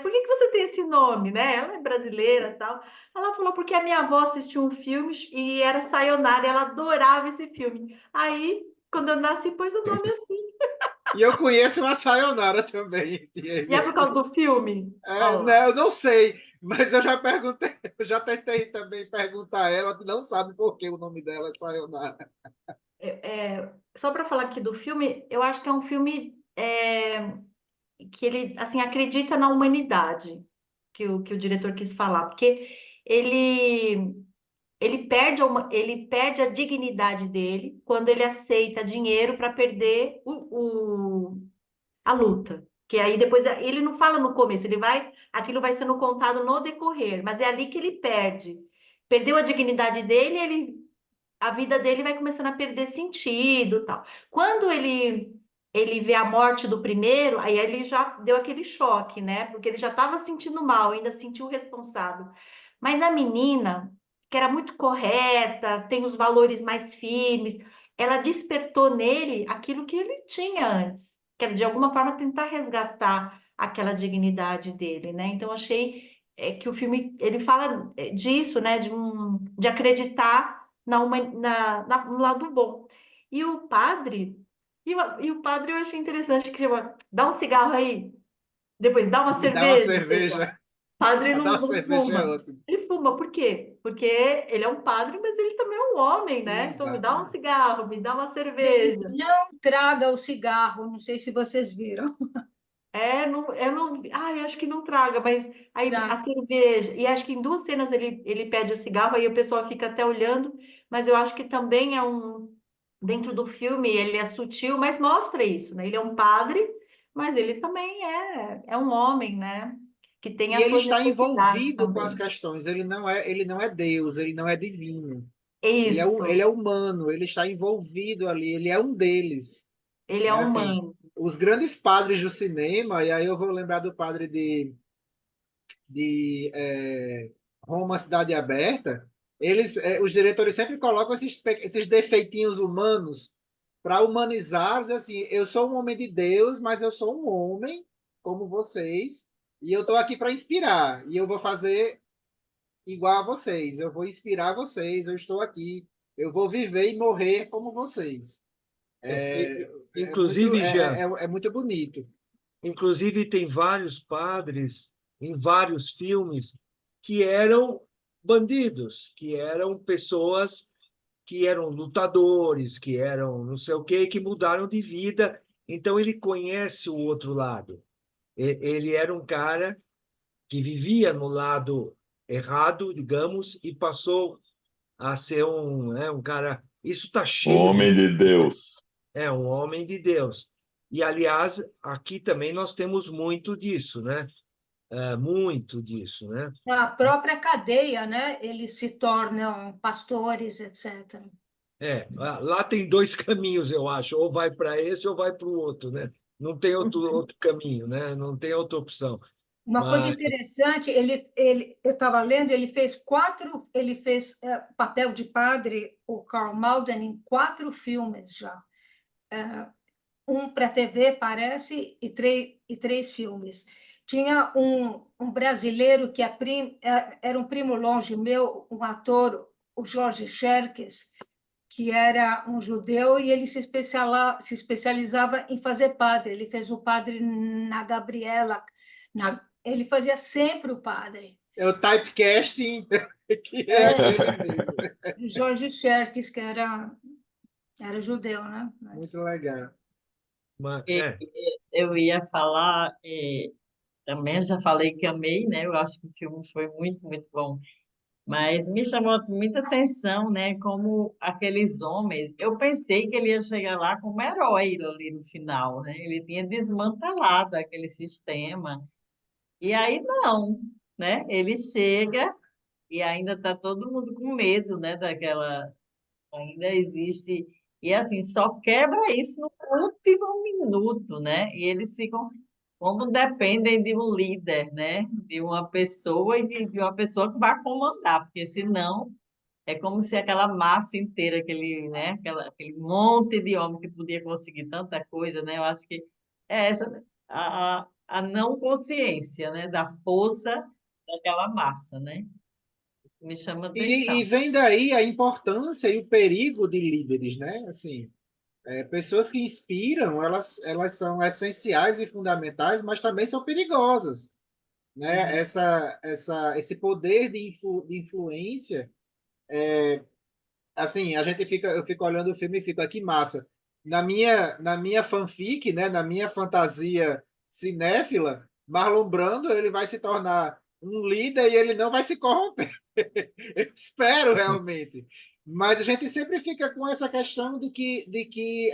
por que que você tem esse nome, né? Ela é brasileira e tal. Ela falou, porque a minha avó assistiu um filme e era Sayonara, e ela adorava esse filme. Aí, quando eu nasci, pôs o nome assim. E eu conheço uma Sayonara também, E é por Diego. causa do filme? Não, Olha eu não sei, mas eu já perguntei, eu já tentei também perguntar a ela, que não sabe por que o nome dela é Sayonara. só para falar aqui do filme, eu acho que é um filme que ele assim acredita na humanidade que o diretor quis falar, porque ele ele perde a dignidade dele quando ele aceita dinheiro para perder a luta. Que aí depois ele não fala no começo, aquilo vai sendo contado no decorrer, mas é ali que ele perde. Perdeu a dignidade dele, a vida dele vai começando a perder sentido, tal. Quando ele vê a morte do primeiro, aí ele já deu aquele choque, né? Porque ele já estava sentindo mal, ainda sentiu o responsável. Mas a menina, que era muito correta, tem os valores mais firmes, ela despertou nele aquilo que ele tinha antes, que era de alguma forma tentar resgatar aquela dignidade dele, né? Então achei que o filme ele fala disso, né? De acreditar no lado bom. E o padre, e o padre eu achei interessante que chama, dá um cigarro aí, depois dá uma Me dá uma cerveja. cerveja. O padre A dar uma não cerveja é fuma. ótimo. Ele fuma, por quê? Porque ele é um padre, mas ele também é um homem, né? Então me dá um Exatamente. cigarro, me dá uma Ele cerveja. não traga o cigarro, não sei se vocês viram. Não, eu acho que não traga, mas aí a Traga. cerveja, e acho que em duas cenas ele pede o cigarro, aí o pessoal fica até olhando, mas eu acho que também dentro do filme, ele é sutil, mas mostra isso, né? Ele é um padre, mas ele também é um homem, né? Que tem E as ele suas está necessidades envolvido com as também. questões. Ele não é Deus, ele não é divino. Ele Isso, é humano, ele está envolvido ali, ele é um deles. ele é Né? Assim, humano. os grandes padres do cinema, e aí eu vou lembrar do padre de Roma, Cidade Aberta, os diretores sempre colocam esses defeitinhos humanos para humanizar, dizer assim, eu sou um homem de Deus, mas eu sou um homem como vocês, e eu estou aqui para inspirar, e eu vou fazer igual a vocês, eu vou inspirar vocês, eu estou aqui, eu vou viver e morrer como vocês. Inclusive, Jean, É muito bonito. inclusive tem vários padres em vários filmes que eram bandidos, que eram pessoas que eram lutadores, que eram não sei o quê, que mudaram de vida. Então ele conhece o outro lado. Ele era um cara que vivia no lado errado, digamos, e passou a ser um cara. Isso está Um cheio de. homem de Deus. É um homem de Deus. E, aliás, aqui também nós temos muito disso, né? Muito disso, né? Na própria cadeia, né? Eles se tornam pastores, etc. Lá tem dois caminhos, eu acho. Ou vai para esse ou vai para o outro, né? Não tem outro caminho, né? Não tem outra opção. Uma coisa Mas interessante, eu estava lendo, ele fez papel de padre, o Karl Malden, em 4 filmes já. Um para TV, parece, e três filmes. Tinha um brasileiro que era um primo longe meu, um ator, o Jorge Xerkes, que era um judeu, e ele se especializava em fazer padre. Ele fez o padre na Gabriela, ele fazia sempre o padre. É o typecasting que é É, ele mesmo. o Jorge Xerkes, que era judeu, né? Muito legal. mas, E- Eu ia falar, também eu já falei que amei, né? Eu acho que o filme foi muito, muito bom. Mas me chamou muita atenção, né? Como aqueles homens. Eu pensei que ele ia chegar lá como herói ali no final, né? Ele tinha desmantelado aquele sistema. E aí não, né? Ele chega e ainda está todo mundo com medo, né? Daquela. Ainda existe E assim, só quebra isso no último minuto, né? E eles ficam, como dependem de um líder, né? De uma pessoa e de uma pessoa que vai comandar, porque senão é como se aquela massa inteira, aquele, né? Aquele monte de homem que podia conseguir tanta coisa, né? Eu acho que é essa a não consciência, né? Da força daquela massa, né? Isso me chama E atenção. vem daí a importância e o perigo de líderes, né? Assim, pessoas que inspiram, elas são essenciais e fundamentais, mas também são perigosas, né? Uhum. Esse poder de influência, assim, eu fico olhando o filme e fico, que massa. Na minha fanfic, né? Na minha fantasia cinéfila, Marlon Brando, ele vai se tornar um líder e ele não vai se corromper. Eu espero realmente. Mas a gente sempre fica com essa questão de que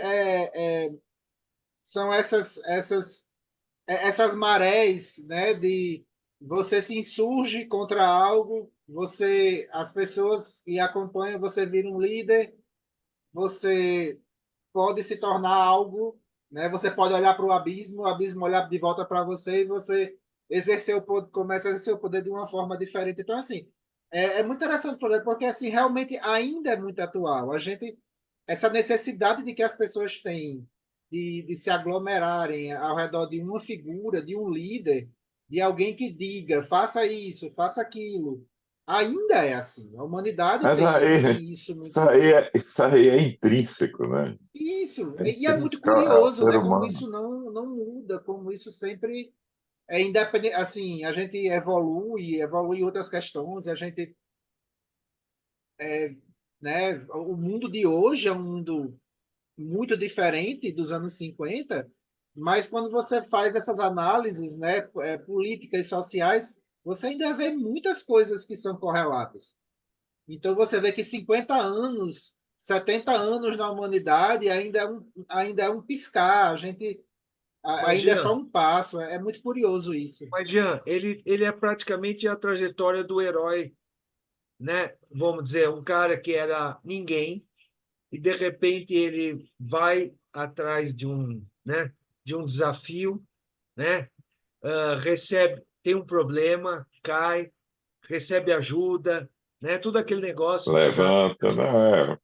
são essas marés, né? De você se insurge contra algo, as pessoas que acompanham, você vira um líder, você pode se tornar algo, né? Você pode olhar para o abismo olhar de volta para você e você exercer o poder, começa a exercer o poder de uma forma diferente. Então, assim, é muito interessante o projeto, porque assim, realmente ainda é muito atual. Essa necessidade de que as pessoas têm de se aglomerarem ao redor de uma figura, de um líder, de alguém que diga, faça isso, faça aquilo. Ainda é assim. A humanidade Mas aí, tem isso muito. isso aí é intrínseco, né? Isso, É e é muito intrínseco ao curioso, ser né? Como humano. isso não muda, como isso sempre é independente. Assim, a gente evolui em outras questões, a gente, né? O mundo de hoje é um mundo muito diferente dos anos 50, mas quando você faz essas análises, né? Políticas e sociais, você ainda vê muitas coisas que são correlatas. Então você vê que 50 anos, 70 anos na humanidade ainda é um piscar. A gente Mas, ainda é só Jean, um passo. É muito curioso isso. ele é praticamente a trajetória do herói, né? Vamos dizer, um cara que era ninguém e de repente ele vai atrás né, de um desafio, né? Tem um problema, cai, recebe ajuda, né? Tudo aquele negócio da Levanta, não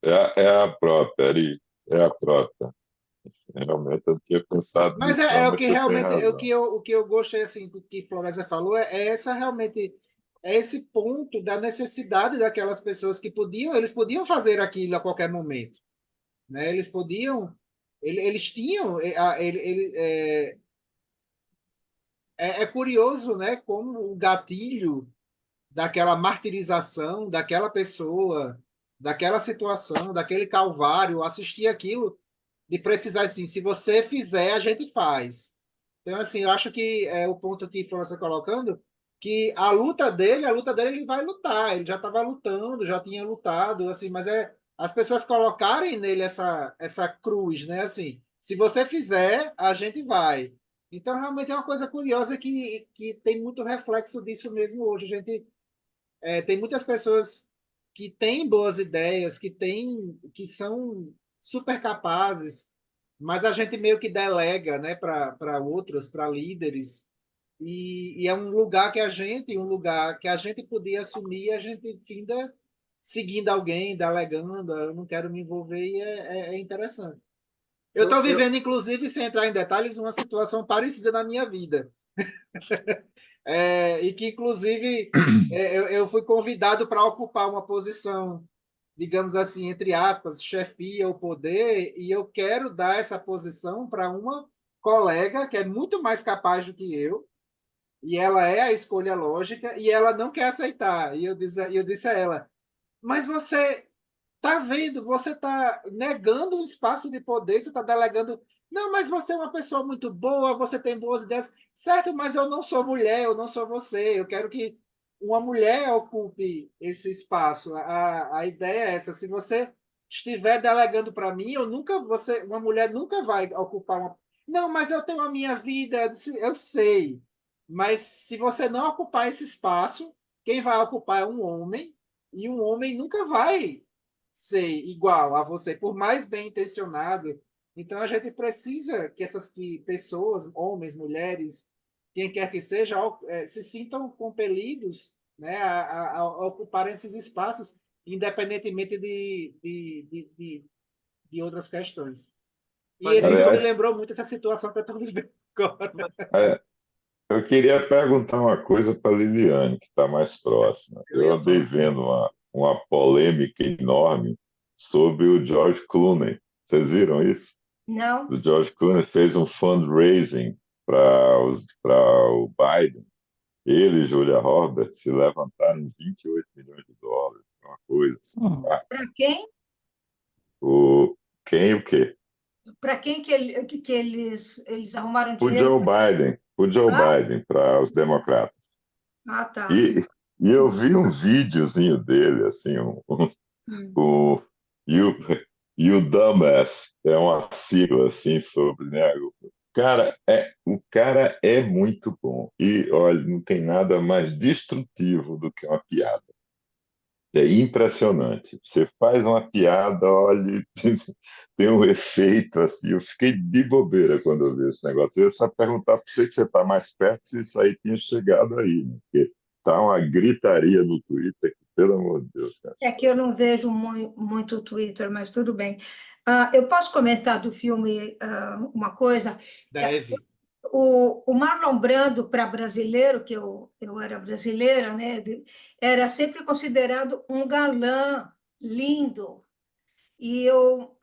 é a própria, Ari, é a própria. Realmente eu não tinha pensado Mas nisso, não, é o mas que você tem realmente, razão. o que eu gostei assim do que Florésia falou é essa realmente esse ponto da necessidade daquelas pessoas que eles podiam fazer aquilo a qualquer momento, né? Eles podiam, eles tinham, é curioso, né? Como o gatilho daquela martirização daquela pessoa, daquela situação, daquele calvário, assistir aquilo, de precisar assim, se você fizer, a gente faz. Então, assim, eu acho que é o ponto que Florence está colocando, que a luta dele, ele vai lutar, ele já estava lutando, já tinha lutado, assim, mas as pessoas colocarem nele essa cruz, né? Assim, se você fizer, a gente vai. Então, realmente é uma coisa curiosa que tem muito reflexo disso mesmo hoje. A gente tem muitas pessoas que têm boas ideias, que são super capazes, mas a gente meio que delega, né, para outros, para líderes, e é um lugar que a gente podia assumir, e a gente finda seguindo alguém, delegando, eu não quero me envolver, e é interessante. Eu eu, estou eu, vivendo, inclusive, sem entrar em detalhes, uma situação parecida na minha vida. E que, inclusive, eu fui convidado para ocupar uma posição, digamos assim, entre aspas, chefia ou poder, e eu quero dar essa posição para uma colega que é muito mais capaz do que eu, e ela é a escolha lógica, e ela não quer aceitar. E eu disse a ela, mas você tá vendo, você está negando um espaço de poder, você está delegando. Não, mas você é uma pessoa muito boa, você tem boas ideias. Certo, mas eu não sou mulher, eu não sou você. Eu quero que uma mulher ocupe esse espaço. A ideia é essa. Se você estiver delegando para mim, uma mulher nunca vai ocupar uma. Não, mas eu tenho a minha vida. Eu sei. Mas se você não ocupar esse espaço, quem vai ocupar é um homem, e um homem nunca vai ser igual a você, por mais bem intencionado. Então a gente precisa que essas pessoas, homens, mulheres, quem quer que seja, se sintam compelidos, né, a ocuparem esses espaços, independentemente de outras questões. E Mas esse ele, filme me Aliás, lembrou muito essa situação que eu estou vivendo agora. é, eu queria perguntar uma coisa para a Liliane, que está mais próxima. Eu Eu ia andei falar. vendo uma polêmica enorme sobre o George Clooney. Vocês viram isso? Não? O George Clooney fez um fundraising para o Biden. Ele e Julia Roberts se levantaram 28 milhões de dólares, uma coisa assim. Tá? Para quem? Quem e o quê? Para quem que eles arrumaram O dinheiro? Joe Biden, Ah, para os democratas. ah, tá. E, e eu vi um videozinho dele, assim, Hum. o You, you Dumbass, é uma sigla, assim, sobre, né? O cara é muito bom. E, olha, não tem nada mais destrutivo do que uma piada. É impressionante. Você faz uma piada, olha, tem um efeito assim. Eu fiquei de bobeira quando eu vi esse negócio. Eu ia só perguntar para você que você está mais perto se isso aí tinha chegado aí, né? Porque tá uma gritaria no Twitter que, pelo amor de Deus, cara. É que eu não vejo muito o Twitter, mas tudo bem. Eu posso comentar do filme uma coisa? É, Deve. o Marlon Brando, para brasileiro, que eu era brasileira, né, era sempre considerado um galã lindo. E eu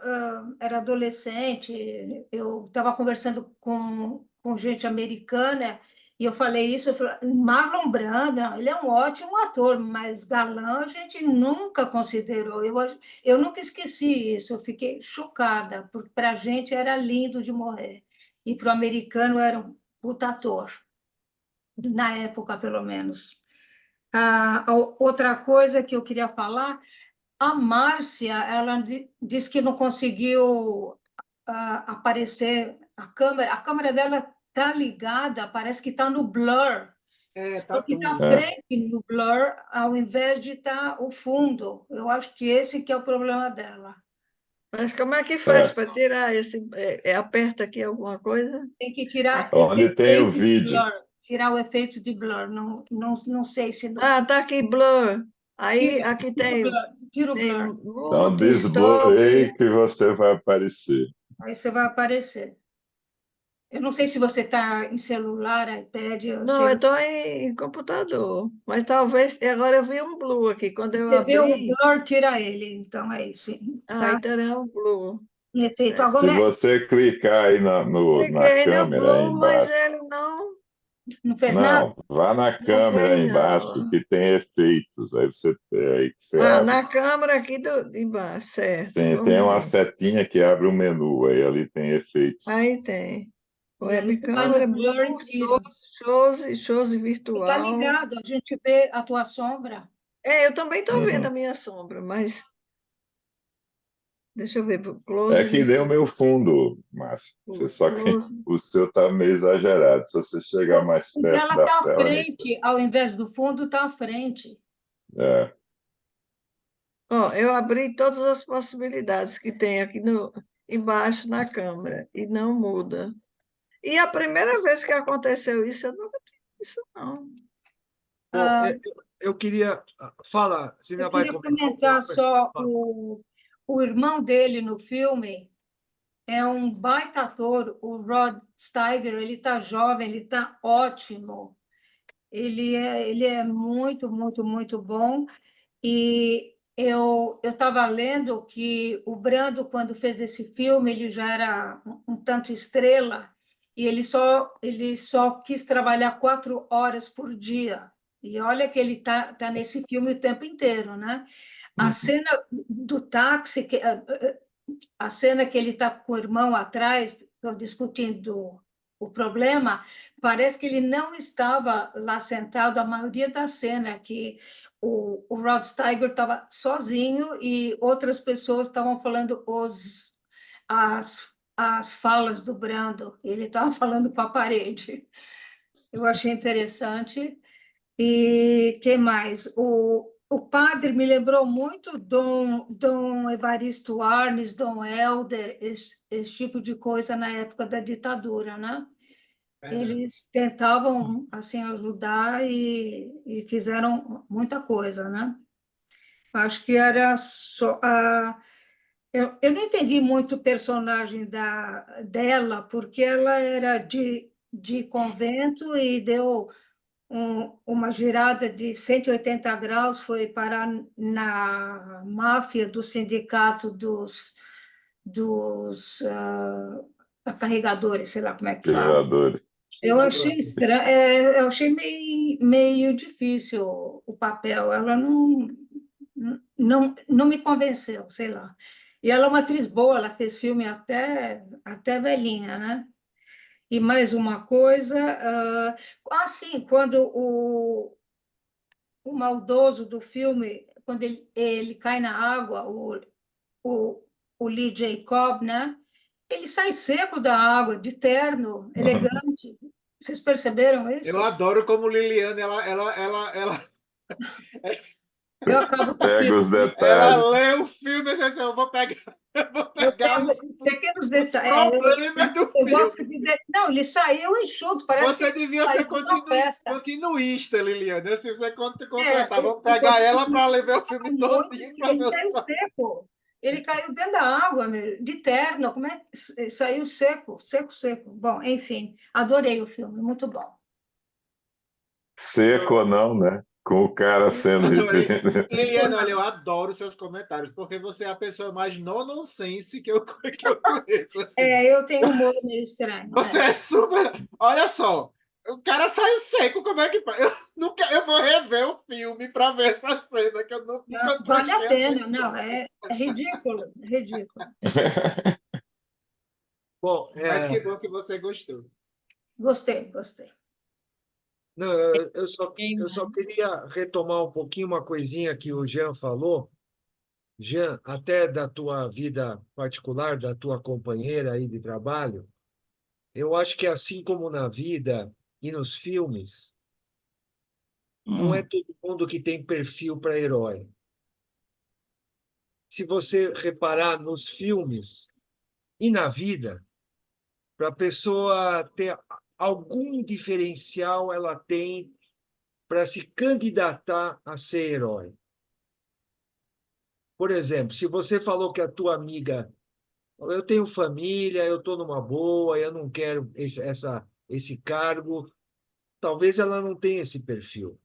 era adolescente, eu estava conversando com gente americana, e eu falei isso, eu falei, Marlon Brando, ele é um ótimo ator, mas galã a gente nunca considerou. Eu nunca esqueci isso, eu fiquei chocada, porque para a gente era lindo de morrer, e para o americano era um puta ator, na época, pelo menos. Outra coisa que eu queria falar, a Márcia, ela disse que não conseguiu aparecer a câmera dela está ligada, parece que está no blur, Tá só que está à tudo. É, frente no blur, ao invés de estar o fundo. Eu acho que esse que é o problema dela. Mas como é que faz é. para tirar esse? Aperta aqui alguma coisa? Tem que tirar Aqui. Onde tem o efeito de vídeo. blur, tirar o efeito de blur. Não sei se Ah, tá aqui, blur. Aí tira, aqui tira o tem, blur, tira o tem blur. Então, mute, stop. desbloqueie que você vai aparecer. Aí você vai aparecer. Eu não sei se você está em celular, iPad, ou Não, eu se estou em computador. Mas talvez. Agora eu vi um blue aqui. Quando eu você vê o abri. blur, tira ele. Então é isso. Ah, Tá então é um blue. em efeito. Certo. Se Agora, você clicar aí na Cliquei no câmera aí blue, mas embaixo, ele não fez nada? não, vá na não câmera fez, aí embaixo não. que tem efeitos. Aí que você Ah, abre. na câmera aqui de embaixo, certo. Tem Vamos uma ver. setinha que abre o menu, aí ali tem efeitos. Aí tem. E aí você vai no Webcâmera, blue, blur e tira. shows Está virtual. ligado, a gente vê a tua sombra. Eu também estou vendo a Uhum. minha sombra, mas deixa eu ver, close É que nem o virtual. meu fundo, Márcio. Só que Close. o seu está meio exagerado. Se você chegar mais O perto dela da está à tela, nem frente, ao invés do fundo, está à frente. é. Ó, eu abri todas as possibilidades que tem aqui embaixo na câmera e não muda. E a primeira vez que aconteceu isso, eu nunca tive isso, não. bom, eu queria. Fala, você Eu ainda vai queria comentar alguma comentar coisa? só Fala. o irmão dele no filme é um baita ator, o Rod Steiger. Ele está jovem, ele está ótimo. Ele é muito, muito, muito bom. E eu estava lendo que o Brando, quando fez esse filme, ele já era um tanto estrela, e ele só quis trabalhar 4 horas por dia. E olha que ele tá nesse filme o tempo inteiro, né? A Uhum. cena do táxi, a cena que ele está com o irmão atrás, discutindo o problema, parece que ele não estava lá sentado a maioria da cena, que o Rod Steiger estava sozinho e outras pessoas estavam falando as falas do Brando. Ele estava falando para a parede. Eu achei interessante. E que mais? o padre me lembrou muito Dom Evaristo Arnes, Dom Helder, esse tipo de coisa na época da ditadura, né? Eles tentavam assim ajudar e fizeram muita coisa, né? Acho que era só eu não entendi muito o personagem dela, porque ela era de convento e deu uma girada de 180 graus, foi parar na máfia do sindicato dos carregadores, sei lá como é que fala. Criadores. Eu achei estranho, eu achei meio difícil o papel. Ela não me convenceu, sei lá. E ela é uma atriz boa, ela fez filme até velhinha, né? E mais uma coisa, sim, quando o maldoso do filme, quando ele cai na água, o, o Lee Jacob, né? Ele sai seco da água, de terno, elegante. Vocês perceberam Eu isso? adoro como Liliane, ela Eu acabo com Pega os ela detalhes. lê o filme e diz assim, eu vou eu pegar pego os pequenos detalhes. problemas do Eu filme. gosto de. Não, ele saiu enxuto, parece Você que devia saiu ser de uma festa. continuista, Liliane. Se você É, contratar, vamos pegar ela para ler o filme muito, todinho para ele ver saiu seco. Ele caiu dentro da água, de terno. Como é que saiu seco, seco, seco. Bom, enfim, adorei o filme, muito bom. Seco ou não, né? Com o cara sendo Adorei. repreendido. Liliane, olha, eu adoro seus comentários, porque você é a pessoa mais no-nonsense que eu conheço. Assim. Eu tenho um humor meio estranho. Você é super. Olha só, o cara saiu seco, como é que faz? Eu vou rever o filme para ver essa cena que eu nunca Vale a prestei pena, atenção. não, é ridículo, ridículo. Bom, Mas que bom que você gostou. Gostei, gostei. não, eu só mais? queria retomar um pouquinho uma coisinha que o Jean falou. Jean, até da tua vida particular, da tua companheira aí de trabalho, eu acho que assim como na vida e nos filmes, não é todo mundo que tem perfil para herói. Se você reparar nos filmes e na vida, para a pessoa ter algum diferencial, ela tem para se candidatar a ser herói. Por exemplo, se você falou que a tua amiga, eu tenho família, eu estou numa boa, eu não quero esse cargo, talvez ela não tenha esse perfil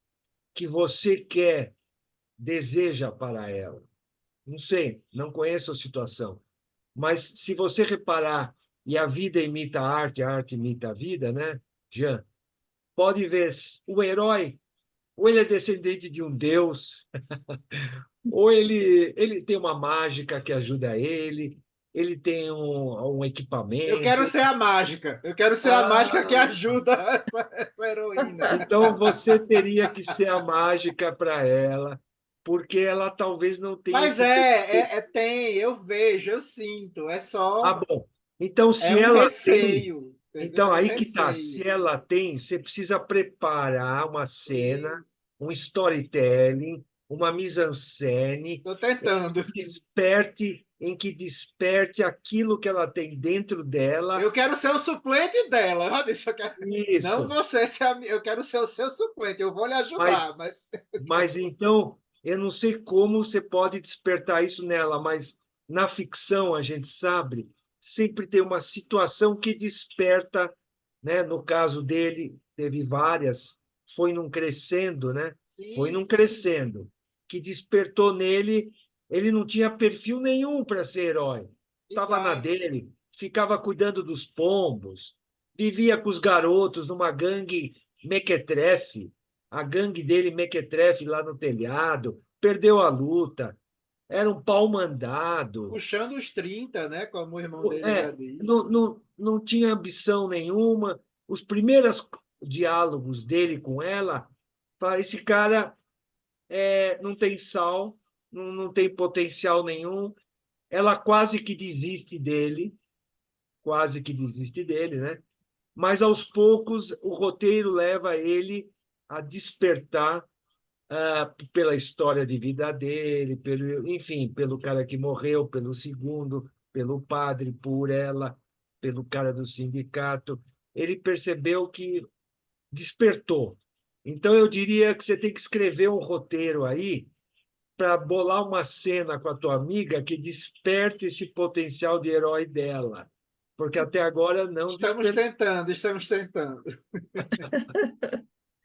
que você quer, deseja para ela. Não sei, não conheço a situação. Mas se você reparar, e a vida imita a arte imita a vida, né, Jean? Pode ver o herói, ou ele é descendente de um deus, ou ele tem uma mágica que ajuda ele tem um Eu quero equipamento. ser a mágica. Eu quero ser a mágica que Ah, ajuda essa heroína. então você teria que ser a mágica para ela, porque ela talvez não tenha Mas esse perfil. tem, eu vejo, eu sinto. É Ah, só, bom. Então, é se um ela tem, receio, entendeu? então É um aí que tá. Se receio. ela tem, você precisa preparar uma cena, Isso. um storytelling, uma mise-en-scène Estou tentando. em que desperte aquilo que ela tem dentro dela. Eu quero ser o suplente dela. Eu disse, não Isso. você ser eu quero ser o seu suplente. Eu vou lhe Mas, ajudar, mas mas então, eu não sei como você pode despertar isso nela, mas na ficção a gente sabe, sempre tem uma situação que desperta, né? No caso dele, teve várias, foi num crescendo, né? Foi sim, num sim. crescendo, que despertou nele, ele não tinha perfil nenhum para ser herói. Estava na Exato. dele, ficava cuidando dos pombos, vivia com os garotos numa gangue mequetrefe, a gangue dele, Mequetrefe, lá no telhado, perdeu a luta, era um pau mandado, Puxando os 30, né? Como o irmão dele já não, disse. não, não tinha ambição nenhuma. Os primeiros diálogos dele com ela, fala, esse cara não tem sal, não tem potencial nenhum. Ela quase que desiste dele, né? Mas aos poucos o roteiro leva ele a despertar pela história de vida dele, enfim, pelo cara que morreu, pelo segundo, pelo padre, por ela, pelo cara do sindicato. Ele percebeu que despertou. Então, eu diria que você tem que escrever um roteiro aí para bolar uma cena com a tua amiga que desperte esse potencial de herói dela. Porque até agora não Estamos despertou. tentando, estamos tentando.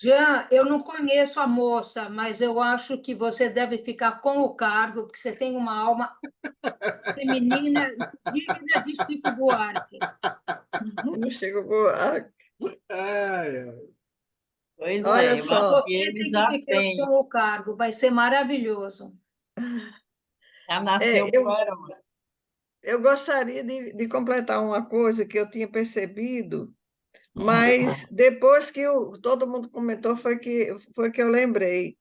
Jean, eu não conheço a moça, mas eu acho que você deve ficar com o cargo, porque você tem uma alma feminina digna de Chico Buarque. Chico Buarque. Ai, ai. Pois Olha é, eu acho só, que Você ele tem que já ficar tem, com o cargo, vai ser maravilhoso. já nasceu eu, pro herói. eu gostaria de completar uma coisa que eu tinha percebido, mas depois que todo mundo comentou, foi que eu lembrei.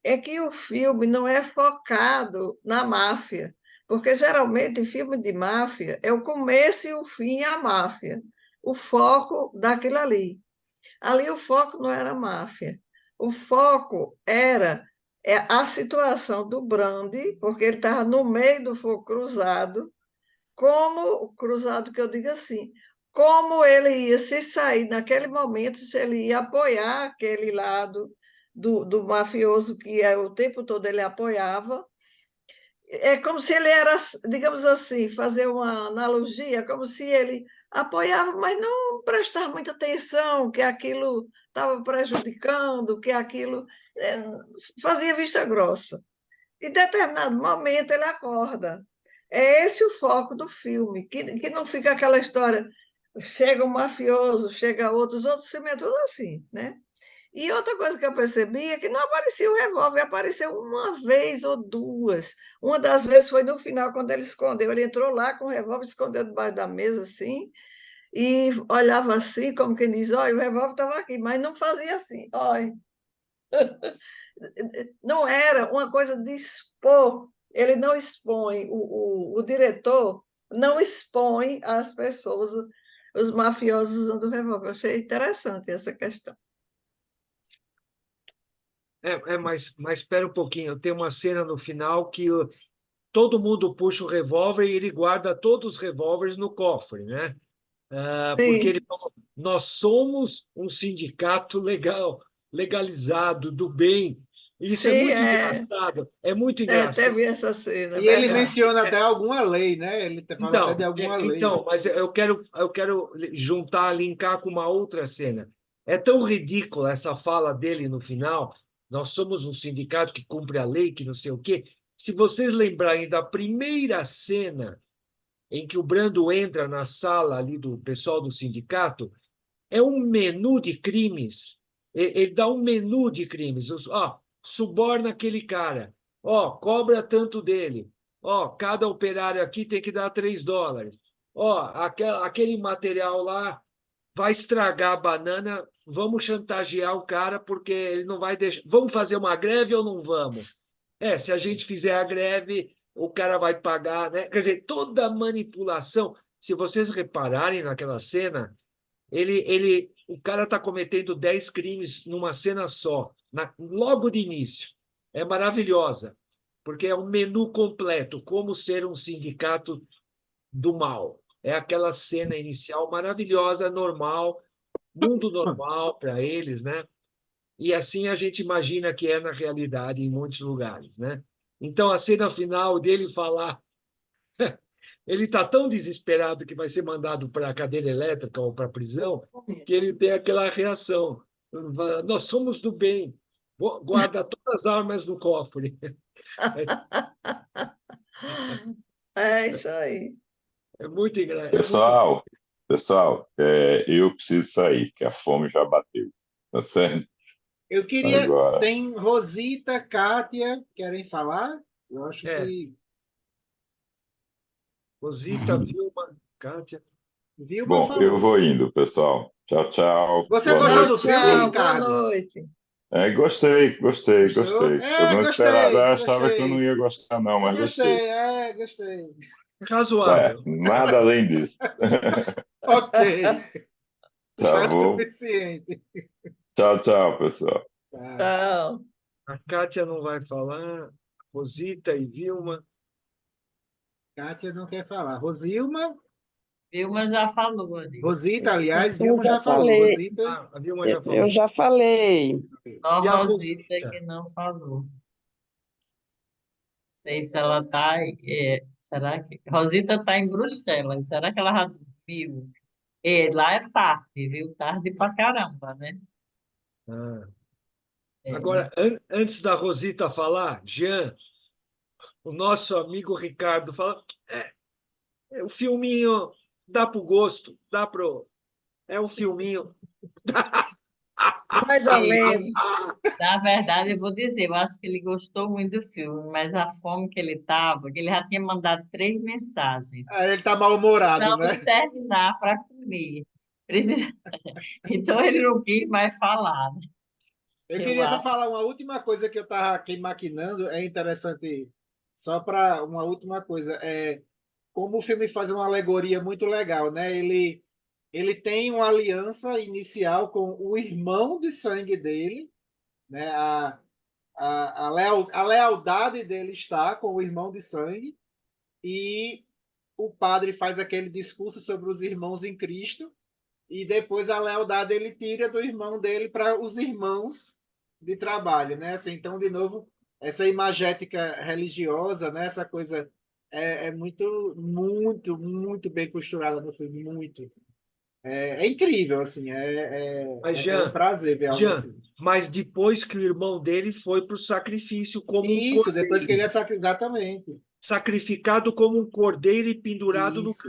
É que o filme não é focado na máfia, porque geralmente filme de máfia é o começo e o fim a máfia, o foco daquilo ali. Ali o foco não era a máfia, o foco era a situação do Brandi, porque ele estava no meio do fogo cruzado, como o cruzado que eu digo assim, como ele ia se sair naquele momento, se ele ia apoiar aquele lado do mafioso que o tempo todo ele apoiava. É como se ele era, digamos assim, fazer uma analogia, como se ele apoiava, mas não prestar muita atenção, que aquilo estava prejudicando, que aquilo fazia vista grossa. Em determinado momento ele acorda. É esse o foco do filme, que não fica aquela história, chega um mafioso, chega outros filmes é tudo assim, né? E outra coisa que eu percebi é que não aparecia o revólver, apareceu uma vez ou duas. Uma das vezes foi no final, quando ele escondeu. Ele entrou lá com o revólver, escondeu debaixo da mesa, assim, e olhava assim, como quem diz, olha, o revólver estava aqui, mas não fazia assim, olha. Não era uma coisa de expor, ele não expõe, o diretor não expõe as pessoas, os mafiosos usando revólver. Eu achei interessante essa questão. Mas espera um pouquinho, tem uma cena no final que todo mundo puxa o revólver e ele guarda todos os revólveres no cofre, né? Porque ele Sim, falou, nós somos um sindicato legal, legalizado, do bem. Isso sim, é muito até engraçado. vi essa cena, é E ele verdade. menciona até alguma lei, né? Ele fala até de alguma lei. Mas eu quero juntar, linkar com uma outra cena. É tão ridícula essa fala dele no final. Nós somos um sindicato que cumpre a lei, que não sei o quê. Se vocês lembrarem da primeira cena em que o Brando entra na sala ali do pessoal do sindicato, é um menu de crimes. Ele dá um menu de crimes. Suborna aquele cara. Cobra tanto dele. Cada operário aqui tem que dar $3. Aquele material lá vai estragar a banana. Vamos chantagear o cara porque ele não vai deixar. Vamos fazer uma greve ou não vamos? Se a gente fizer a greve, o cara vai pagar, né? Quer dizer, toda manipulação. Se vocês repararem naquela cena, o cara está cometendo 10 crimes numa cena só, logo de início. É maravilhosa, porque é um menu completo, como ser um sindicato do mal. É aquela cena inicial maravilhosa, normal, mundo normal para eles, né? E assim a gente imagina que é na realidade em muitos lugares, né? Então a cena final dele falar, ele está tão desesperado que vai ser mandado para a cadeira elétrica ou para a prisão, que ele tem aquela reação. Nós somos do bem, guarda todas as armas no cofre. É isso aí. É muito engraçado. Pessoal, eu preciso sair, que a fome já bateu. Tá certo? Eu queria. Agora, Tem Rosita, Kátia, querem falar? Eu acho É, que. Rosita, Vilma, Kátia. Vilma bom, eu falou. vou indo, pessoal. Tchau, tchau. Você Boa gostou noite do a filme, Tchau, boa todos. Ricardo? noite. Gostei. Gostou? Eu não esperava, Gostei, eu achava que eu não gostei. ia gostar, não, mas gostei. Gostei. Razoável. Nada além disso. Ok, Tá já é bom? suficiente. Tchau, pessoal. Tá. Tchau. A Kátia não vai falar, Rosita e Vilma. Kátia não quer falar. Rosilma, Vilma já falou ali. Rosita, aliás, Eu Vilma já já falou. falei, Rosita, A Vilma já eu falou. já falei. Só E a Rosita Rosita? que não falou. Sei se ela está. Será que. Rosita está em Bruxelas. Será que ela já dormiu? Lá é tarde, viu? Tarde pra caramba, né? Ah. É. Agora, antes da Rosita falar, Jean, o nosso amigo Ricardo fala, o filminho dá pro gosto, dá pro... É um filminho. Mais ou menos. Na verdade, eu vou dizer, eu acho que ele gostou muito do filme, mas a fome que ele estava, que ele já tinha mandado 3 mensagens. ele está mal-humorado, né? Vamos terminar para comer. Precisa- Então ele não quis mais falar, né? Eu Eu queria só acho. falar uma última coisa que eu estava aqui maquinando, é interessante, só para uma última coisa, como o filme faz uma alegoria muito legal, né? Ele tem uma aliança inicial com o irmão de sangue dele, né? A lealdade dele está com o irmão de sangue, e o padre faz aquele discurso sobre os irmãos em Cristo, e depois a lealdade ele tira do irmão dele para os irmãos de trabalho, né? Assim, então, de novo, essa imagética religiosa, né? Essa coisa é muito, muito, muito bem costurada no filme, muito. É incrível, assim, Mas, é um prazer ver algo Jean, assim. mas depois que o irmão dele foi para o sacrifício como um Isso, depois que ele cordeiro, exatamente, sacrificado como um cordeiro e pendurado no isso,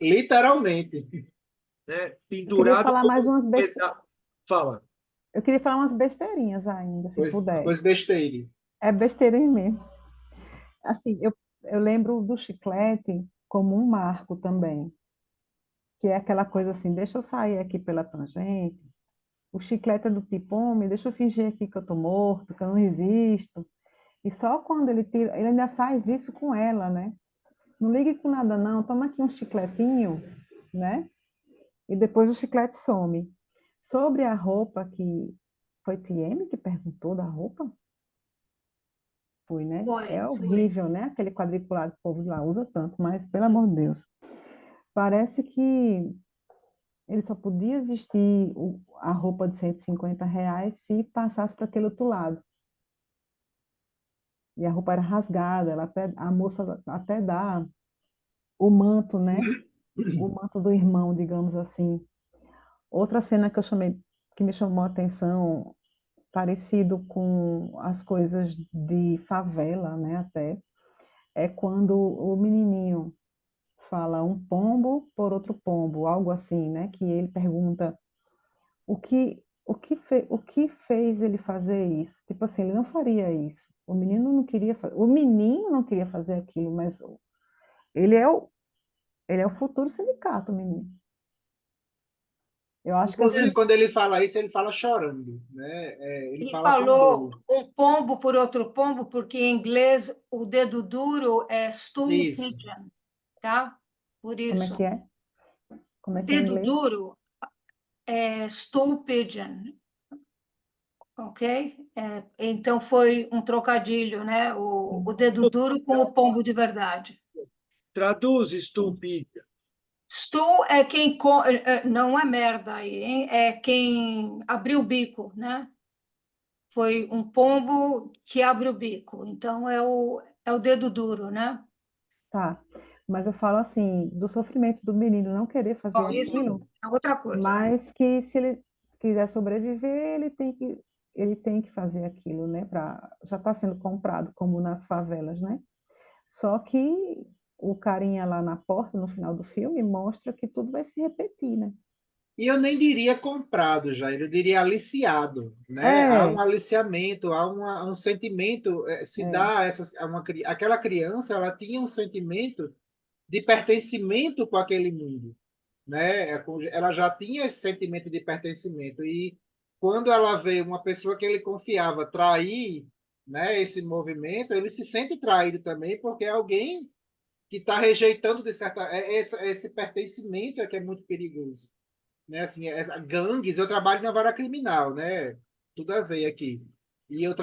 literalmente. né? Eu queria Pendurado falar mais como um umas pedaço. Fala. Eu queria falar umas besteirinhas ainda, se puder. Pois besteira. É besteirinha mesmo. Assim, eu lembro do chiclete como um marco também, que é aquela coisa assim, deixa eu sair aqui pela tangente. O chiclete é do tipo, homem, deixa eu fingir aqui que eu tô morto, que eu não existo. E só quando ele tira, ele ainda faz isso com ela, né? Não ligue com nada não, toma aqui um chicletinho, né? E depois o chiclete some. Sobre a roupa que foi TM que perguntou da roupa? Foi, né? É Foi. horrível, né? Aquele quadriculado que o povo lá usa tanto, mas pelo amor de Deus. Parece que ele só podia vestir a roupa de R$ 150 se passasse para aquele outro lado. E a roupa era rasgada, a moça até dá o manto, né? O manto do irmão, digamos assim. Outra cena que me chamou a atenção, parecido com as coisas de favela, né? Até, é quando o menininho fala um pombo por outro pombo, algo assim, né? Que ele pergunta o que fez ele fazer isso? Tipo assim, ele não faria isso. O menino não queria fazer aquilo, mas ele é o, ele é o futuro sindicato, menino. Eu acho que Inclusive, assim, quando ele fala isso, ele fala chorando, né? Ele E fala com falou dor. um pombo por outro pombo, porque em inglês o dedo duro é stool Isso. pigeon, tá? Por como é isso, que é? Como é que é em dedo inglês? duro é stool pigeon, ok? Então foi um trocadilho, né? O Sim, dedo duro com o pombo de verdade. Traduz, sim. estúpido. Stool é quem não é merda aí, hein? É quem abriu o bico, né? Foi um pombo que abre o bico. Então é o dedo duro, né? Tá. Mas eu falo assim, do sofrimento do menino não querer fazer Bom, isso aquilo, é outra coisa, né? mas que se ele quiser sobreviver, ele tem que fazer aquilo, né? Já está sendo comprado, como nas favelas, né? Só que o carinha lá na porta, no final do filme, mostra que tudo vai se repetir, né? E eu nem diria comprado, já, eu diria aliciado, né? Há um É, aliciamento, há um sentimento, se é, dá aquela criança, ela tinha um sentimento de pertencimento com aquele mundo, né? Ela já tinha esse sentimento de pertencimento e quando ela vê uma pessoa que ele confiava trair, né, esse movimento, ele se sente traído também porque é alguém que está rejeitando de certa esse pertencimento é que é muito perigoso, né? Assim, gangues, eu trabalho na vara criminal, né? Tudo a ver aqui. E eu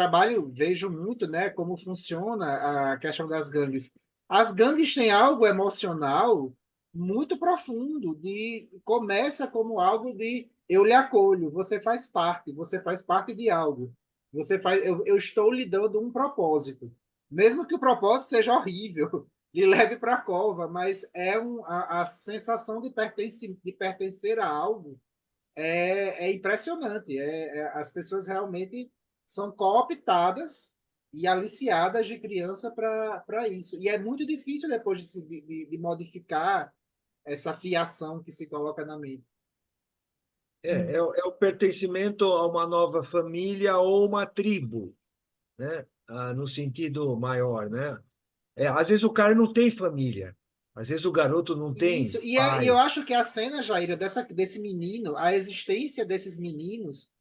vejo muito, né, como funciona a questão das gangues. As gangues têm algo emocional muito profundo, começa como algo de eu lhe acolho, você faz parte de algo. Eu estou lhe dando um propósito. Mesmo que o propósito seja horrível, lhe leve para a cova, mas a sensação de pertencer a algo é impressionante. As pessoas realmente são cooptadas e aliciadas de criança para isso. E é muito difícil depois de modificar essa fiação que se coloca na mente. É o pertencimento a uma nova família ou uma tribo, né? No sentido maior, né? Às vezes o cara não tem família, às vezes o garoto não Isso, tem e eu pai. acho que a cena, Jaira, desse menino, a existência desses meninos,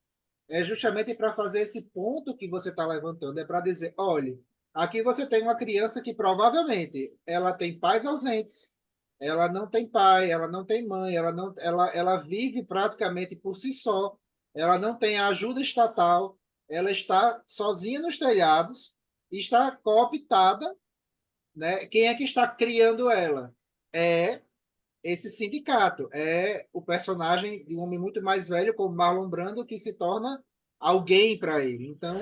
é justamente para fazer esse ponto que você está levantando, é para dizer, olhe, aqui você tem uma criança que provavelmente ela tem pais ausentes, ela não tem pai, ela não tem mãe, ela vive praticamente por si só, ela não tem ajuda estatal, ela está sozinha nos telhados e está cooptada, né? Quem é que está criando ela? É esse sindicato. É o personagem de um homem muito mais velho, como Marlon Brando, que se torna alguém para ele. Então,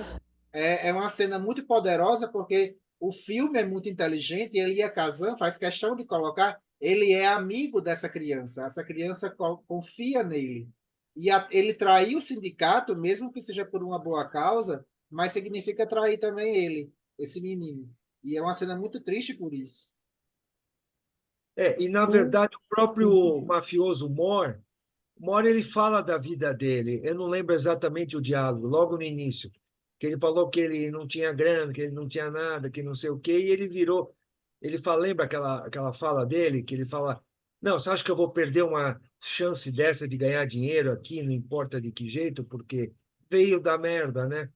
é uma cena muito poderosa, porque o filme é muito inteligente e Elia Kazan faz questão de colocar ele é amigo dessa criança. Essa criança confia nele. Ele trair o sindicato, mesmo que seja por uma boa causa, mas significa trair também ele, esse menino. E é uma cena muito triste por isso. E na O- verdade o próprio mafioso Moore ele fala da vida dele. Eu não lembro exatamente o diálogo, logo no início, que ele falou que ele não tinha grana, que ele não tinha nada, que não sei o quê, e ele virou. Ele fala, lembra aquela fala dele, que ele fala: Não, você acha que eu vou perder uma chance dessa de ganhar dinheiro aqui, não importa de que jeito, porque veio da merda, né?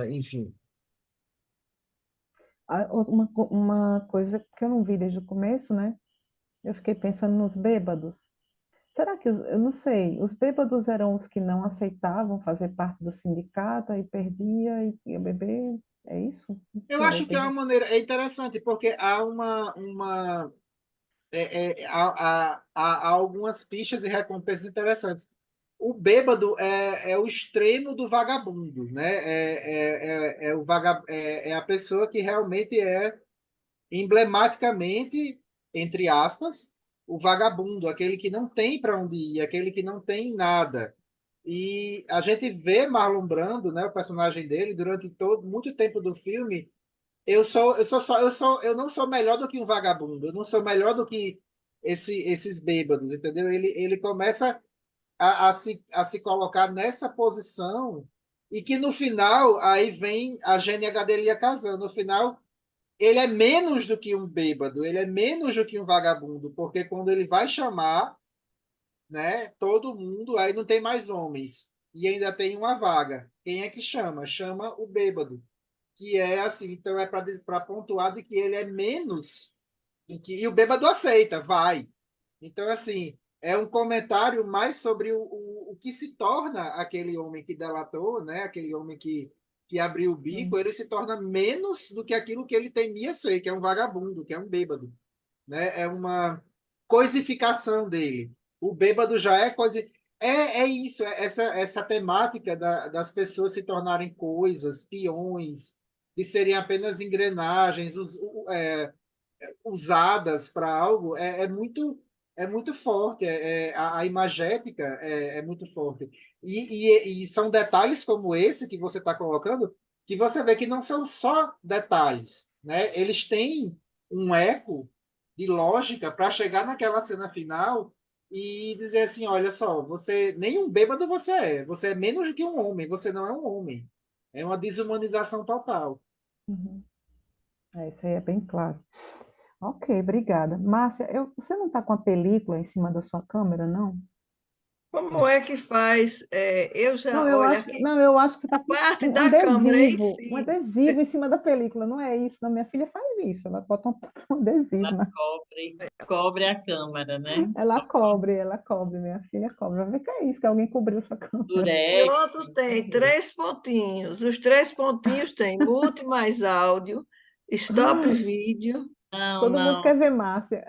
Enfim. uma coisa que eu não vi desde o começo, né? Eu fiquei pensando nos bêbados. Será que, eu não sei, os bêbados eram os que não aceitavam fazer parte do sindicato, aí perdia e ia beber? É isso? Não Eu sei, eu acho que é uma perdi. maneira é interessante, porque há algumas pistas e recompensas interessantes. O bêbado é o extremo do vagabundo, né? É a pessoa que realmente é emblematicamente, entre aspas, o vagabundo, aquele que não tem para onde ir, aquele que não tem nada. E a gente vê Marlon Brando, né, o personagem dele, durante todo muito tempo do filme. Eu não sou melhor do que um vagabundo, eu não sou melhor do que esses bêbados, entendeu? Ele começa a se colocar nessa posição e que no final aí vem a GNH dele ia casando. No final, ele é menos do que um bêbado, ele é menos do que um vagabundo, porque quando ele vai chamar, né, todo mundo, aí não tem mais homens e ainda tem uma vaga. Quem é que chama? Chama o bêbado, que é assim, então é para pontuar de que ele é menos do que. E o bêbado aceita, vai. Então, assim, é um comentário mais sobre o que se torna aquele homem que delatou, né? Aquele homem que abriu o bico, Hum. ele se torna menos do que aquilo que ele temia ser, que é um vagabundo, que é um bêbado. Né? É uma coisificação dele. O bêbado já é coisa. É isso, essa temática das pessoas se tornarem coisas, peões, de serem apenas engrenagens usadas para algo, é muito forte. A imagética é muito forte. E são detalhes como esse que você está colocando, que você vê que não são só detalhes. Né? Eles têm um eco de lógica para chegar naquela cena final e dizer assim, olha só, você nem um bêbado você é menos do que um homem, você não é um homem. É uma desumanização total. Uhum. Isso aí é bem claro. Ok, obrigada. Márcia, você não está com a película em cima da sua câmera, não? Como é que faz? Eu já, Não, eu olha acho, aqui, não, eu acho que você a está com parte um da câmera em um si. adesivo em cima da película, não é isso? Não, minha filha faz isso, ela bota um adesivo, Ela cobre a câmera, né? ela cobre, minha filha cobre. Vai ver que é isso, que alguém cobriu sua câmera. E Durex, outro tem entendeu? 3 pontinhos. Os 3 pontinhos tem mute mais áudio, stop vídeo. Não, Todo mundo não. quer ver Márcia.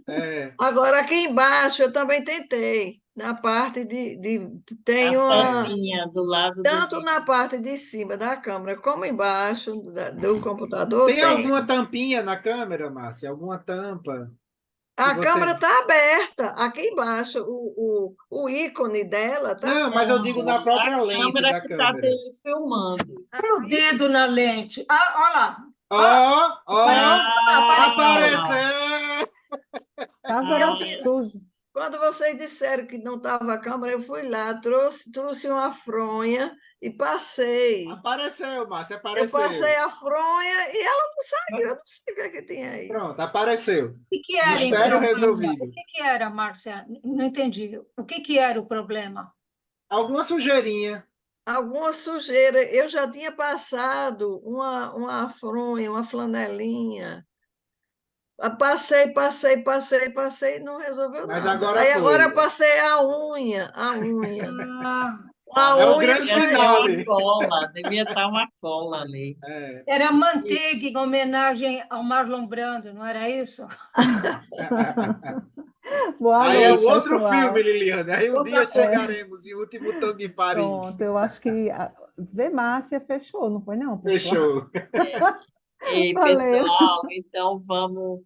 É, Agora, aqui embaixo, eu também tentei. Na parte A tem uma. setinha do lado do Tanto vídeo. na parte de cima da câmera como embaixo do computador tem tem. alguma tampinha na câmera, Márcia? Alguma tampa que A câmera você. está aberta. Aqui embaixo, o ícone dela está Não, mas eu digo na Não, a própria lente câmera da que está câmera. filmando. O dedo na lente. Ah, olha lá. Ó, ó, Apareceu. apareceu! Casa Eu era tinha, suja. quando vocês disseram que não estava a câmera, eu fui lá, trouxe uma fronha e passei. Apareceu, Márcia, Eu passei apareceu. a fronha e ela não saiu. Eu não sei o que é que tinha aí. Pronto, apareceu. O que que era, Mistério então, Márcia? O resolvido. que que era, Márcia? Não entendi. O que que era o problema? Alguma sujeirinha. Alguma sujeira. Eu já tinha passado uma fronha, uma flanelinha. Passei e não resolveu Mas nada. agora Aí agora foi. eu passei a unha. Ah, A É o unha grande Devia ter uma finale. cola, devia estar uma cola ali. É. era manteiga em homenagem ao Marlon Brando, não era isso? Boa Aí é noite, o outro filme, pessoal. Liliane. Aí um dia Outra coisa. chegaremos em Último Tango em Paris. Pronto, eu acho que ver Márcia fechou, não foi não, pessoal? Fechou. Ei, Valeu. pessoal, então vou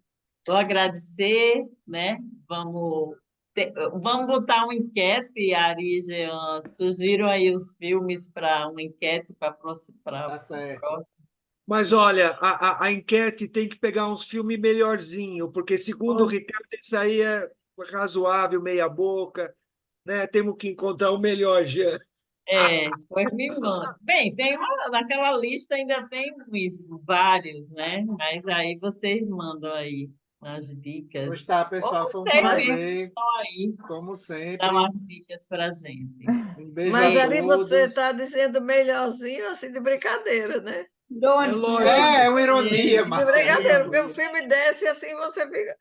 agradecer, né? Vamos botar uma enquete, Ari e Jean. Surgiram aí os filmes para uma enquete para Tá o certo. próximo. Mas olha, a enquete tem que pegar uns filmes melhorzinho, porque segundo o Ricardo, isso aí é razoável, meia boca, né? Temos que encontrar o melhor, Jean. Pois me manda. Bem, naquela lista ainda tem vários, né? Mas aí vocês mandam aí as Pois dicas. tá, Ou pessoal. Foi um vocês mesmos prazer, estão aí, como dão sempre. as dicas para a gente. Um beijo a Mas ali você está todos. dizendo melhorzinho, assim, de brincadeira, né? É Irônico, lógico, É uma ironia, De Márcia, é uma brincadeira, porque o ironia. filme desce e assim você fica.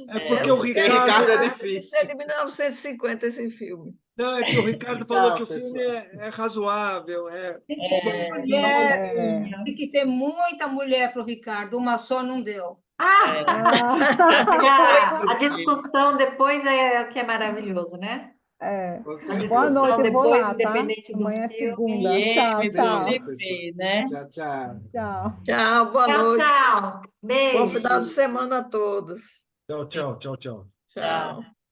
é porque o Eu Porque fiquei Ricardo é Ricardo. lembrada de ser difícil. de 1950 esse filme. Não, é que o Ricardo falou que Tchau, o filme pessoal. é razoável. tem que ter mulher, É. Bonzinho. tem que ter muita mulher para o Ricardo, uma só não deu. Ah, Acho que a foi. discussão depois é o que é maravilhoso, né? É. Com A Boa certeza. noite, discussão eu vou depois, lá, tá? independente do Amanhã é filme. segunda. Tchau, Depois Beleza, tchau. de pessoal. ver, né? Tchau, tchau. Tchau. Tchau, boa Tchau, noite. tchau. Bom Beijo. final de semana a todos. Tchau, tchau, tchau, tchau. Tchau. Tchau.